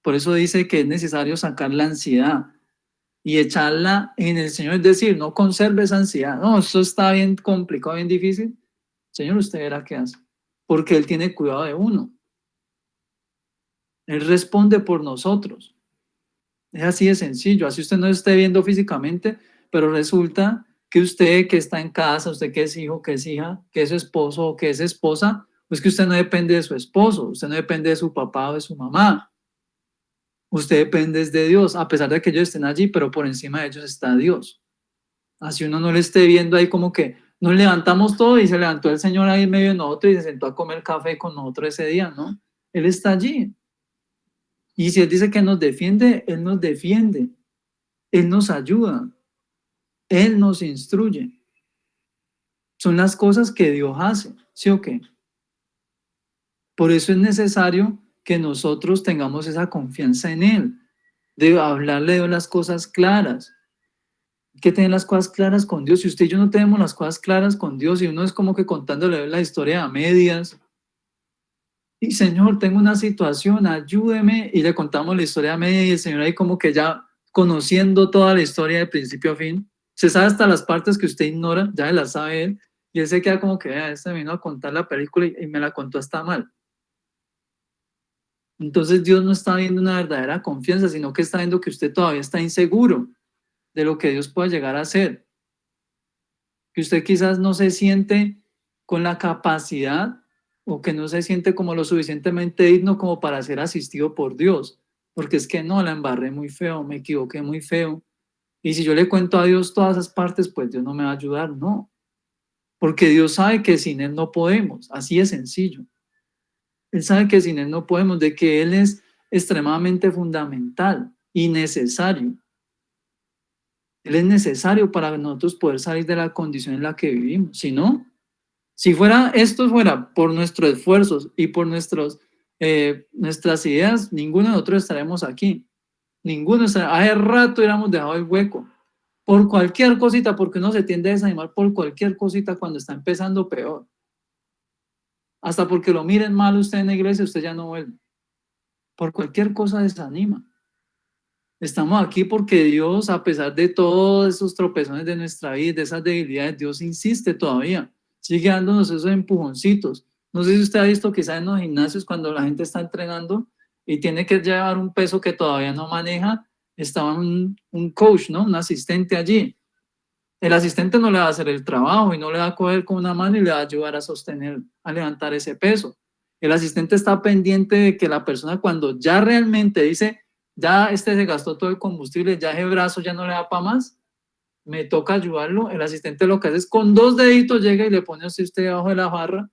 Por eso dice que es necesario sacar la ansiedad y echarla en el Señor, es decir, no conserve esa ansiedad. No, eso está bien complicado, bien difícil. Señor, usted verá qué hace, porque Él tiene cuidado de uno. Él responde por nosotros. Es así de sencillo, así usted no esté viendo físicamente, pero resulta que usted que está en casa, usted que es hijo, que es hija, que es esposo o que es esposa, pues que usted no depende de su esposo, usted no depende de su papá o de su mamá. Usted depende de Dios, a pesar de que ellos estén allí, pero por encima de ellos está Dios. Así uno no le esté viendo ahí como que nos levantamos todo y se levantó el Señor ahí en medio de nosotros y se sentó a comer café con nosotros ese día, ¿no? Él está allí. Y si Él dice que nos defiende, Él nos defiende. Él nos ayuda. Él nos instruye. Son las cosas que Dios hace, ¿sí o qué? Por eso es necesario que nosotros tengamos esa confianza en Él, de hablarle de las cosas claras, que tener las cosas claras con Dios. Si usted y yo no tenemos las cosas claras con Dios y uno es como que contándole la historia a medias, y Señor, tengo una situación, ayúdeme, y le contamos la historia a medias y el Señor ahí como que ya conociendo toda la historia de principio a fin, se sabe hasta las partes que usted ignora, ya las sabe Él, y Él se queda como que, este vino a contar la película y me la contó hasta mal. Entonces Dios no está viendo una verdadera confianza, sino que está viendo que usted todavía está inseguro de lo que Dios puede llegar a hacer, que usted quizás no se siente con la capacidad o que no se siente como lo suficientemente digno como para ser asistido por Dios, porque es que no, la embarré muy feo, me equivoqué muy feo. Y si yo le cuento a Dios todas esas partes, pues Dios no me va a ayudar, no, porque Dios sabe que sin Él no podemos, así es sencillo. Él sabe que sin Él no podemos, de que Él es extremadamente fundamental y necesario. Él es necesario para nosotros poder salir de la condición en la que vivimos. Si no, si fuera esto fuera por nuestros esfuerzos y por nuestras ideas, ninguno de nosotros estaremos aquí. Ninguno estaría, hace rato hubiéramos dejado el hueco. Por cualquier cosita, porque uno se tiende a desanimar por cualquier cosita cuando está empezando peor. Hasta porque lo miren mal usted en la iglesia, usted ya no vuelve. Por cualquier cosa desanima. Estamos aquí porque Dios, a pesar de todos esos tropezones de nuestra vida, de esas debilidades, Dios insiste todavía, sigue dándonos esos empujoncitos. No sé si usted ha visto quizás en los gimnasios cuando la gente está entrenando y tiene que llevar un peso que todavía no maneja, estaba un coach, ¿no? Un asistente allí. El asistente no le va a hacer el trabajo y no le va a coger con una mano y le va a ayudar a sostener, a levantar ese peso. El asistente está pendiente de que la persona cuando ya realmente dice, ya este se gastó todo el combustible, ya ese brazo ya no le da para más, me toca ayudarlo. El asistente lo que hace es con dos deditos llega y le pone así usted debajo de la barra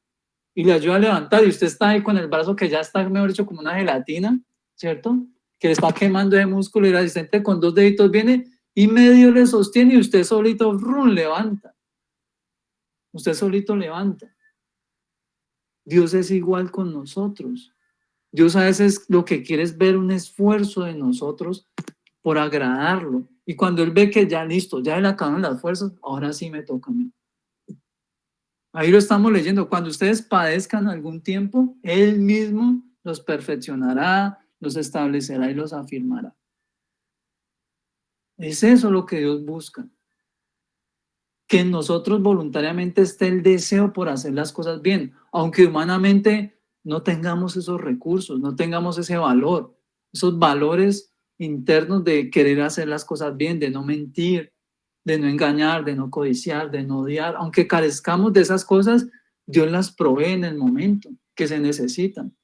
y le ayuda a levantar y usted está ahí con el brazo que ya está, mejor dicho, como una gelatina, ¿cierto? Que le está quemando ese músculo y el asistente con dos deditos viene y medio le sostiene y usted solito ¡rum! Levanta. Usted solito levanta. Dios es igual con nosotros. Dios a veces lo que quiere es ver un esfuerzo de nosotros por agradarlo. Y cuando Él ve que ya listo, ya le acaban las fuerzas, ahora sí me toca a mí. Ahí lo estamos leyendo. Cuando ustedes padezcan algún tiempo, Él mismo los perfeccionará, los establecerá y los afirmará. Es eso lo que Dios busca. Que en nosotros voluntariamente esté el deseo por hacer las cosas bien, aunque humanamente no tengamos esos recursos, no tengamos ese valor, esos valores internos de querer hacer las cosas bien, de no mentir, de no engañar, de no codiciar, de no odiar. Aunque carezcamos de esas cosas, Dios las provee en el momento que se necesitan.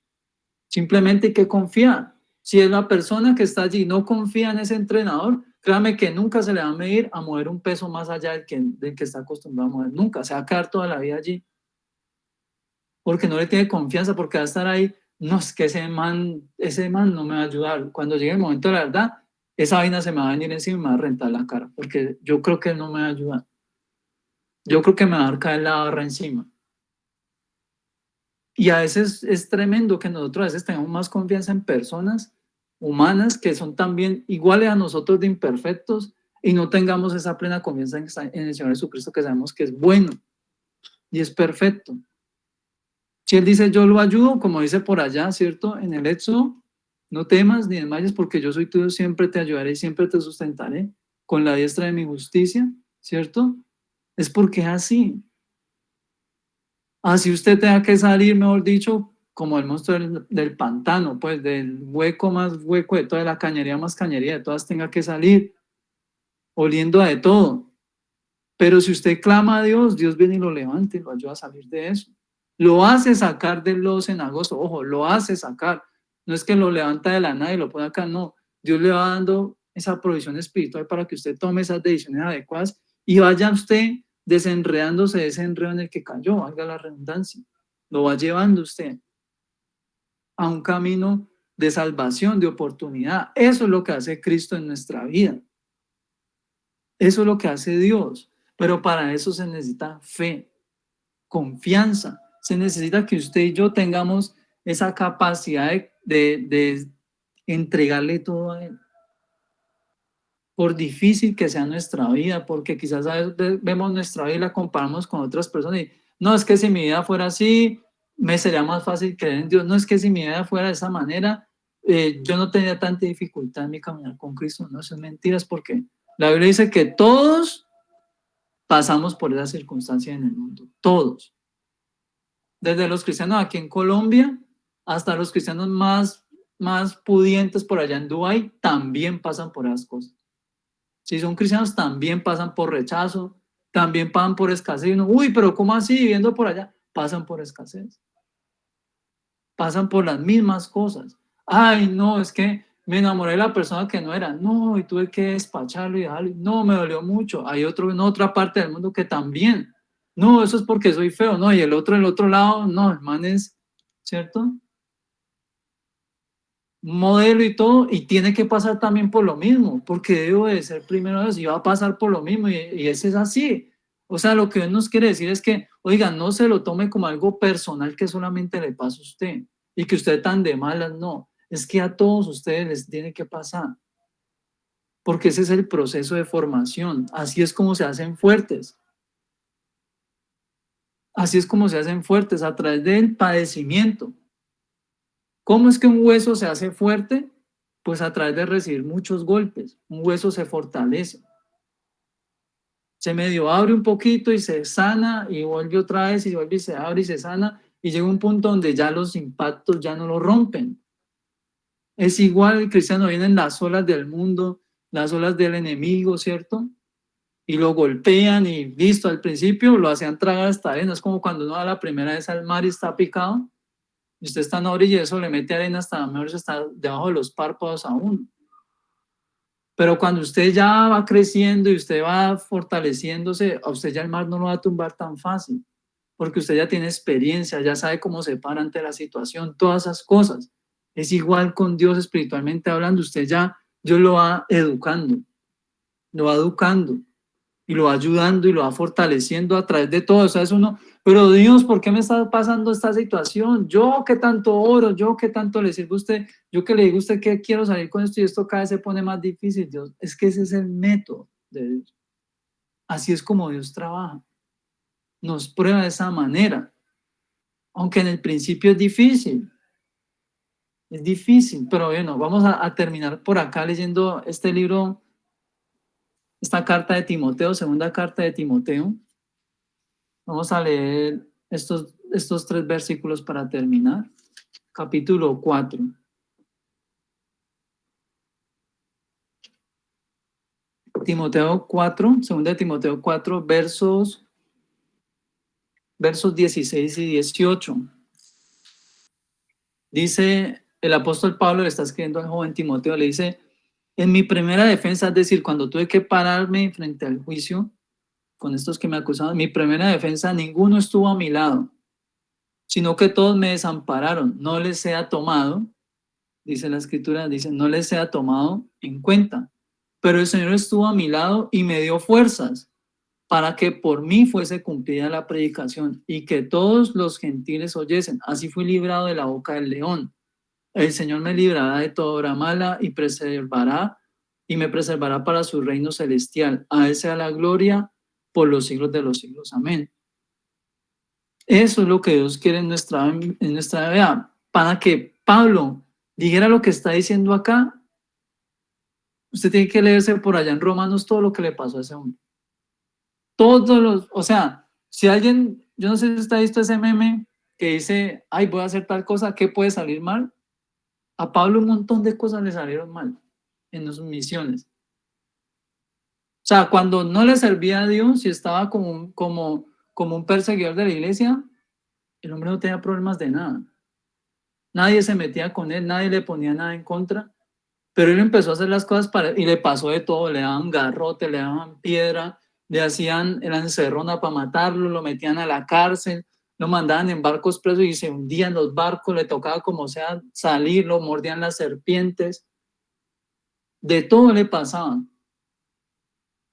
Simplemente hay que confiar. Si es la persona que está allí no confía en ese entrenador, créame que nunca se le va a medir a mover un peso más allá del que está acostumbrado a mover. Nunca, se va a quedar toda la vida allí. Porque no le tiene confianza, porque va a estar ahí. No, es que ese man no me va a ayudar. Cuando llegue el momento de la verdad, esa vaina se me va a venir encima y me va a rentar la cara, porque yo creo que él no me va a ayudar. Yo creo que me va a caer la barra encima. Y a veces es tremendo que nosotros a veces tengamos más confianza en personas humanas que son también iguales a nosotros de imperfectos y no tengamos esa plena confianza en el Señor Jesucristo que sabemos que es bueno y es perfecto. Si Él dice yo lo ayudo, como dice por allá, ¿cierto? En el Éxodo, no temas ni desmayes porque yo soy tuyo, siempre te ayudaré y siempre te sustentaré con la diestra de mi justicia, ¿cierto? Es porque es así. Así usted tenga que salir, mejor dicho, como el monstruo del pantano, pues del hueco más hueco de toda la cañería más cañería de todas, tenga que salir oliendo a de todo. Pero si usted clama a Dios, Dios viene y lo levanta y lo ayuda a salir de eso. Lo hace sacar del lodo cenagoso, ojo, lo hace sacar. No es que lo levanta de la nada y lo pone acá, no. Dios le va dando esa provisión espiritual para que usted tome esas decisiones adecuadas y vaya usted desenredándose de ese enredo en el que cayó, valga la redundancia. Lo va llevando usted a un camino de salvación, de oportunidad. Eso es lo que hace Cristo en nuestra vida. Eso es lo que hace Dios. Pero para eso se necesita fe, confianza. Se necesita que usted y yo tengamos esa capacidad de entregarle todo a Él. Por difícil que sea nuestra vida, porque quizás a veces vemos nuestra vida y la comparamos con otras personas y no, es que si mi vida fuera así, me sería más fácil creer en Dios. No, es que si mi vida fuera de esa manera, yo no tenía tanta dificultad en mi caminar con Cristo. No, eso es mentiras, porque la Biblia dice que todos pasamos por esa circunstancia en el mundo, todos. Desde los cristianos aquí en Colombia hasta los cristianos más pudientes por allá en Dubái, también pasan por esas cosas. Si son cristianos, también pasan por rechazo, también pasan por escasez. Y uno, uy, pero ¿cómo así viviendo por allá? Pasan por escasez. Pasan por las mismas cosas. Ay, no, es que me enamoré de la persona que no era. No, y tuve que despacharlo y dejarlo. No, me dolió mucho. Hay otro en otra parte del mundo que también. No, eso es porque soy feo. No, y el otro lado, no, el man es, ¿cierto? Modelo y todo, y tiene que pasar también por lo mismo, porque debo de ser primero Dios y va a pasar por lo mismo, y ese es así. O sea, lo que Dios nos quiere decir es que, oiga, no se lo tome como algo personal que solamente le pasa a usted, y que usted tan de malas, no, es que a todos ustedes les tiene que pasar, porque ese es el proceso de formación, así es como se hacen fuertes, así es como se hacen fuertes, a través del padecimiento. ¿Cómo es que un hueso se hace fuerte? Pues a través de recibir muchos golpes. Un hueso se fortalece. Se medio abre un poquito y se sana y vuelve otra vez y vuelve y se abre y se sana y llega un punto donde ya los impactos ya no lo rompen. Es igual el cristiano, vienen las olas del mundo, las olas del enemigo, ¿cierto? Y lo golpean y listo, al principio lo hacían tragar hasta arena. Es como cuando uno va la primera vez al mar y está picado y usted está en la orilla y eso le mete arena hasta mejor está debajo de los párpados aún. Pero cuando usted ya va creciendo y usted va fortaleciéndose, a usted ya el mar no lo va a tumbar tan fácil, porque usted ya tiene experiencia, ya sabe cómo se para ante la situación, todas esas cosas. Es igual con Dios espiritualmente hablando, usted ya, Dios lo va educando y lo va ayudando y lo va fortaleciendo a través de todo. O sea, es uno, pero Dios, ¿por qué me está pasando esta situación? Yo que tanto oro, yo que tanto le sirvo a usted, yo que le digo a usted que quiero salir con esto y esto cada vez se pone más difícil. Dios, es que ese es el método de Dios. Así es como Dios trabaja. Nos prueba de esa manera. Aunque en el principio es difícil, pero bueno, vamos a terminar por acá leyendo este libro, esta carta de Timoteo, segunda carta de Timoteo. Vamos a leer estos tres versículos para terminar. Capítulo 4. Timoteo 4, segunda de Timoteo 4, versos 16 y 18. Dice, el apóstol Pablo le está escribiendo al joven Timoteo, le dice, en mi primera defensa, es decir, cuando tuve que pararme frente al juicio con estos que me acusaban, mi primera defensa, ninguno estuvo a mi lado, sino que todos me desampararon, no les sea tomado, dice la escritura, dice, no les sea tomado en cuenta. Pero el Señor estuvo a mi lado y me dio fuerzas para que por mí fuese cumplida la predicación y que todos los gentiles oyesen. Así fui librado de la boca del león. El Señor me librará de toda obra mala y me preservará para su reino celestial. A Él sea la gloria por los siglos de los siglos. Amén. Eso es lo que Dios quiere en nuestra vida. Para que Pablo dijera lo que está diciendo acá, usted tiene que leerse por allá en Romanos todo lo que le pasó a ese hombre. O sea, si alguien, yo no sé si usted ha visto ese meme que dice, ay, voy a hacer tal cosa, ¿qué puede salir mal? A Pablo un montón de cosas le salieron mal en sus misiones. O sea, cuando no le servía a Dios y estaba como un perseguidor de la iglesia, el hombre no tenía problemas de nada. Nadie se metía con él, nadie le ponía nada en contra. Pero él empezó a hacer las cosas y le pasó de todo, le daban garrote, le daban piedra, le hacían la encerrona para matarlo, lo metían a la cárcel, lo mandaban en barcos presos y se hundían los barcos, le tocaba como sea salir, lo mordían las serpientes, de todo le pasaban.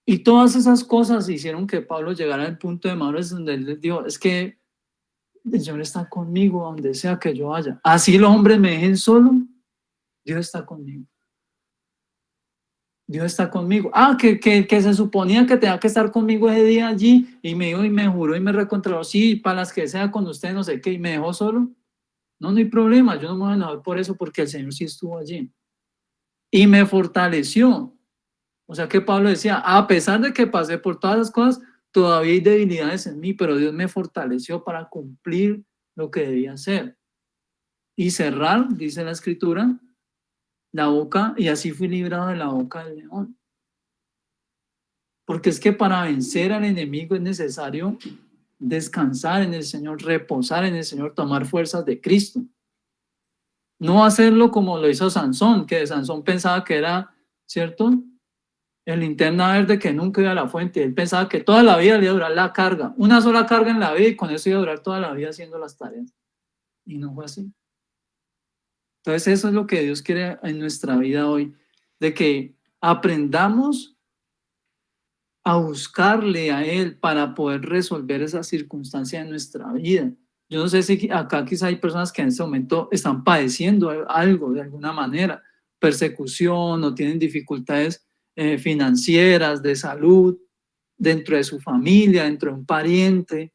Y todas esas cosas hicieron que Pablo llegara al punto de madurez donde él les dijo, es que el Señor está conmigo donde sea que yo vaya. Así los hombres me dejen solo, Dios está conmigo. Dios está conmigo. Que se suponía que tenía que estar conmigo ese día allí y me dijo y me juró y me recontró, sí, para las que sea con usted, no sé qué, y me dejó solo. No, no hay problema, yo no me voy a enojar por eso porque el Señor sí estuvo allí. Y me fortaleció. O sea que Pablo decía, a pesar de que pasé por todas las cosas, todavía hay debilidades en mí, pero Dios me fortaleció para cumplir lo que debía hacer. Y cerrar, dice la escritura, la boca, y así fui librado de la boca del león. Porque es que para vencer al enemigo es necesario descansar en el Señor, reposar en el Señor, tomar fuerzas de Cristo. No hacerlo como lo hizo Sansón, que Sansón pensaba que era, ¿cierto? El linterna verde que nunca iba a la fuente. Él pensaba que toda la vida le iba a durar la carga, una sola carga en la vida y con eso iba a durar toda la vida haciendo las tareas. Y no fue así. Entonces eso es lo que Dios quiere en nuestra vida hoy, de que aprendamos a buscarle a Él para poder resolver esa circunstancia en nuestra vida. Yo no sé si acá quizá hay personas que en este momento están padeciendo algo de alguna manera, persecución o tienen dificultades financieras, de salud, dentro de su familia, dentro de un pariente,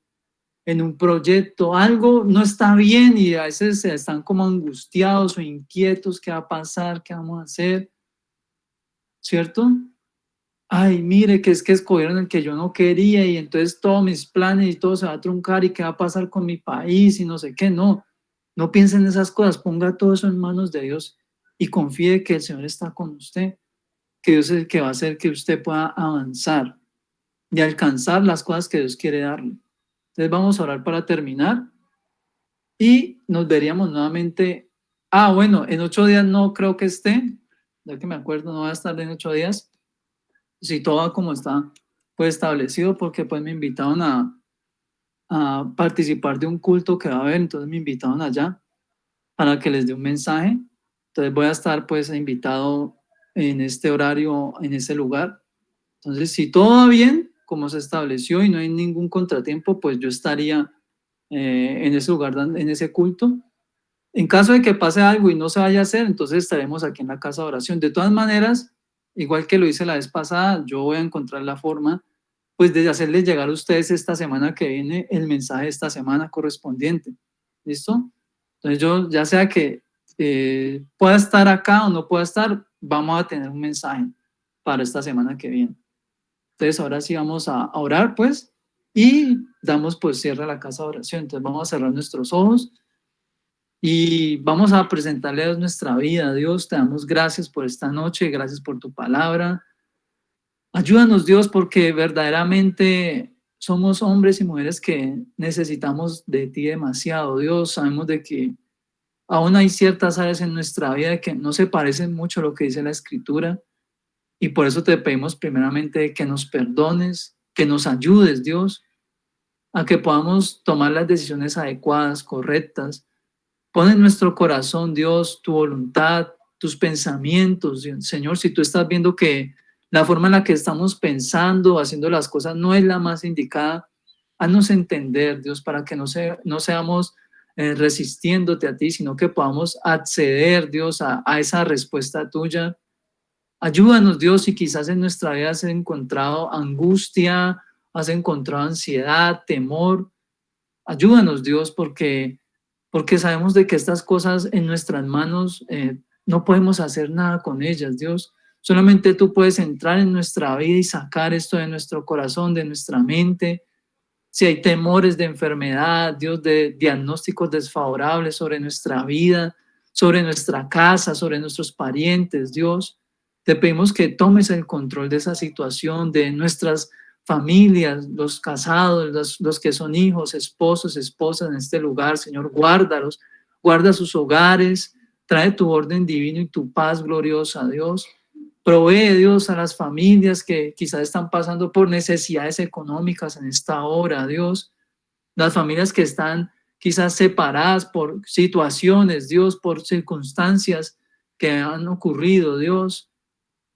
en un proyecto, algo no está bien y a veces están como angustiados o inquietos, ¿qué va a pasar? ¿Qué vamos a hacer? ¿Cierto? Ay, mire, que es que escogieron el que yo no quería y entonces todos mis planes y todo se va a truncar y qué va a pasar con mi país y no sé qué, no, no piensen en esas cosas, ponga todo eso en manos de Dios y confíe que el Señor está con usted, que Dios es el que va a hacer que usted pueda avanzar y alcanzar las cosas que Dios quiere darle. Entonces vamos a orar para terminar y nos veríamos nuevamente. Bueno, en 8 días no creo que esté, ya que me acuerdo, no va a estar en 8 días. Si todo va como está pues establecido, porque pues me invitaron a participar de un culto que va a haber, entonces me invitaron allá para que les dé un mensaje. Entonces voy a estar pues invitado en este horario, en ese lugar. Entonces, si todo va bien, como se estableció y no hay ningún contratiempo, pues yo estaría en ese lugar, en ese culto. En caso de que pase algo y no se vaya a hacer, entonces estaremos aquí en la casa de oración. De todas maneras, igual que lo hice la vez pasada, yo voy a encontrar la forma pues de hacerles llegar a ustedes esta semana que viene el mensaje de esta semana correspondiente. ¿Listo? Entonces yo, ya sea que pueda estar acá o no pueda estar, vamos a tener un mensaje para esta semana que viene. Entonces ahora sí vamos a orar pues y damos pues cierre a la casa de oración. Entonces vamos a cerrar nuestros ojos y vamos a presentarle a Dios nuestra vida. Dios, te damos gracias por esta noche, gracias por tu palabra. Ayúdanos, Dios, porque verdaderamente somos hombres y mujeres que necesitamos de ti demasiado. Dios, sabemos de que aún hay ciertas áreas en nuestra vida que no se parecen mucho a lo que dice la Escritura y por eso te pedimos primeramente que nos perdones, que nos ayudes, Dios, a que podamos tomar las decisiones adecuadas, correctas. Pon en nuestro corazón, Dios, tu voluntad, tus pensamientos. Señor, si tú estás viendo que la forma en la que estamos pensando, haciendo las cosas, no es la más indicada, haznos entender, Dios, para que no seamos resistiéndote a ti, sino que podamos acceder, Dios, a esa respuesta tuya. Ayúdanos, Dios, si quizás en nuestra vida has encontrado angustia, has encontrado ansiedad, temor. Ayúdanos, Dios, porque sabemos de que estas cosas en nuestras manos no podemos hacer nada con ellas, Dios. Solamente tú puedes entrar en nuestra vida y sacar esto de nuestro corazón, de nuestra mente. Si hay temores de enfermedad, Dios, de diagnósticos desfavorables sobre nuestra vida, sobre nuestra casa, sobre nuestros parientes, Dios, te pedimos que tomes el control de esa situación, de nuestras familias, los casados, los que son hijos, esposos, esposas en este lugar, Señor, guárdalos, guarda sus hogares, Trae tu orden divino y tu paz gloriosa, Dios. Provee, Dios, a las familias que quizás están pasando por necesidades económicas en esta hora, Dios. Las familias que están quizás separadas por situaciones, Dios, por circunstancias que han ocurrido, Dios.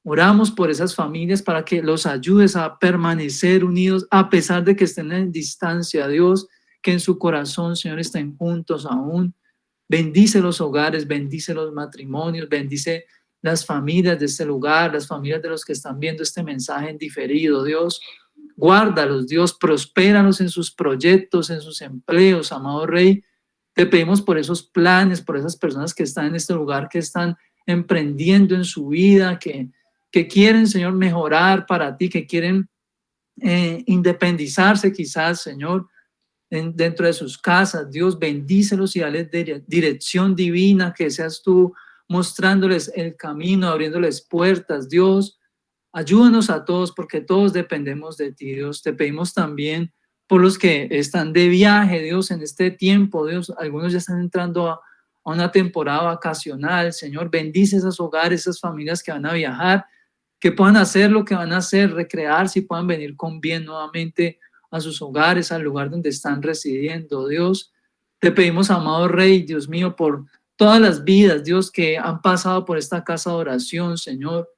Oramos por esas familias para que los ayudes a permanecer unidos a pesar de que estén en distancia, Dios, que en su corazón, Señor, estén juntos aún. Bendice los hogares, bendice los matrimonios, bendice las familias de este lugar, las familias de los que están viendo este mensaje en diferido, Dios. Guárdalos, Dios, prospéralos en sus proyectos, en sus empleos, amado Rey. Te pedimos por esos planes, por esas personas que están en este lugar, que están emprendiendo en su vida, que quieren, Señor, mejorar para ti, que quieren independizarse quizás, Señor, dentro de sus casas. Dios, bendícelos y dale dirección divina, que seas tú mostrándoles el camino, abriéndoles puertas. Dios, ayúdanos a todos porque todos dependemos de ti, Dios. Te pedimos también por los que están de viaje, Dios, en este tiempo, Dios. Algunos ya están entrando a una temporada vacacional. Señor, bendice esos hogares, esas familias que van a viajar, que puedan hacer lo que van a hacer, recrearse y puedan venir con bien nuevamente a sus hogares, al lugar donde están residiendo. Dios, te pedimos, amado Rey, Dios mío, por todas las vidas, Dios, que han pasado por esta casa de oración, Señor,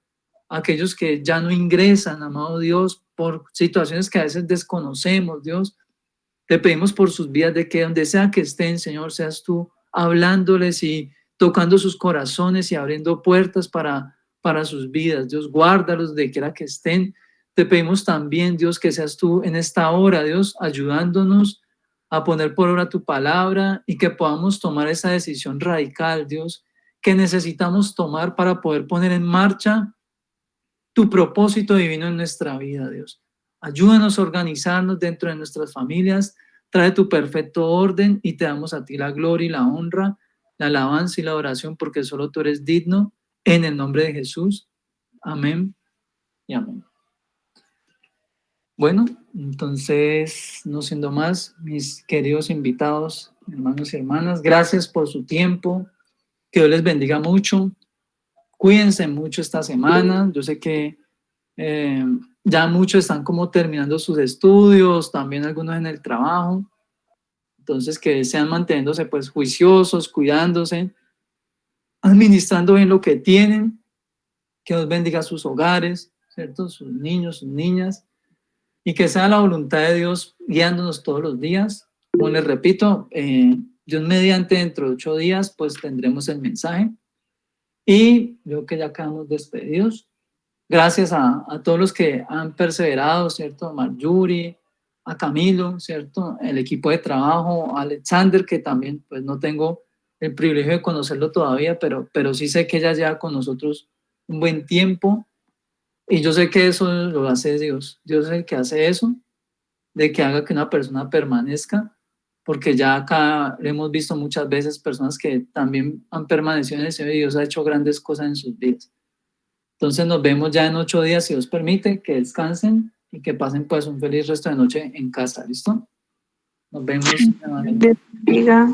aquellos que ya no ingresan, amado Dios, por situaciones que a veces desconocemos, Dios. Te pedimos por sus vidas, de que donde sea que estén, Señor, seas tú hablándoles y tocando sus corazones y abriendo puertas para sus vidas. Dios, guárdalos de quiera que estén. Te pedimos también, Dios, que seas tú en esta hora, Dios, ayudándonos a poner por obra tu palabra y que podamos tomar esa decisión radical, Dios, que necesitamos tomar para poder poner en marcha tu propósito divino en nuestra vida, Dios. Ayúdanos a organizarnos dentro de nuestras familias, trae tu perfecto orden y te damos a ti la gloria y la honra, la alabanza y la oración, porque solo tú eres digno, en el nombre de Jesús. Amén y amén. Bueno, entonces, no siendo más, mis queridos invitados, hermanos y hermanas, gracias por su tiempo, que Dios les bendiga mucho, cuídense mucho esta semana. Yo sé que ya muchos están como terminando sus estudios, también algunos en el trabajo, entonces que sean manteniéndose pues juiciosos, cuidándose, administrando bien lo que tienen, que Dios bendiga sus hogares, ¿cierto? Sus niños, sus niñas, y que sea la voluntad de Dios guiándonos todos los días. Como les repito, Dios mediante dentro de 8 días pues tendremos el mensaje y creo que ya quedamos despedidos. Gracias a todos los que han perseverado, ¿cierto? A Marjorie, a Camilo, ¿cierto? El equipo de trabajo, a Alexander, que también pues no tengo el privilegio de conocerlo todavía, pero sí sé que ella lleva con nosotros un buen tiempo y yo sé que eso lo hace Dios. Dios es el que hace eso, de que haga que una persona permanezca, porque ya acá hemos visto muchas veces personas que también han permanecido en el Señor y Dios ha hecho grandes cosas en sus vidas. Entonces nos vemos ya en 8 días, si Dios permite, que descansen y que pasen pues un feliz resto de noche en casa, ¿listo? Nos vemos. Bendiga.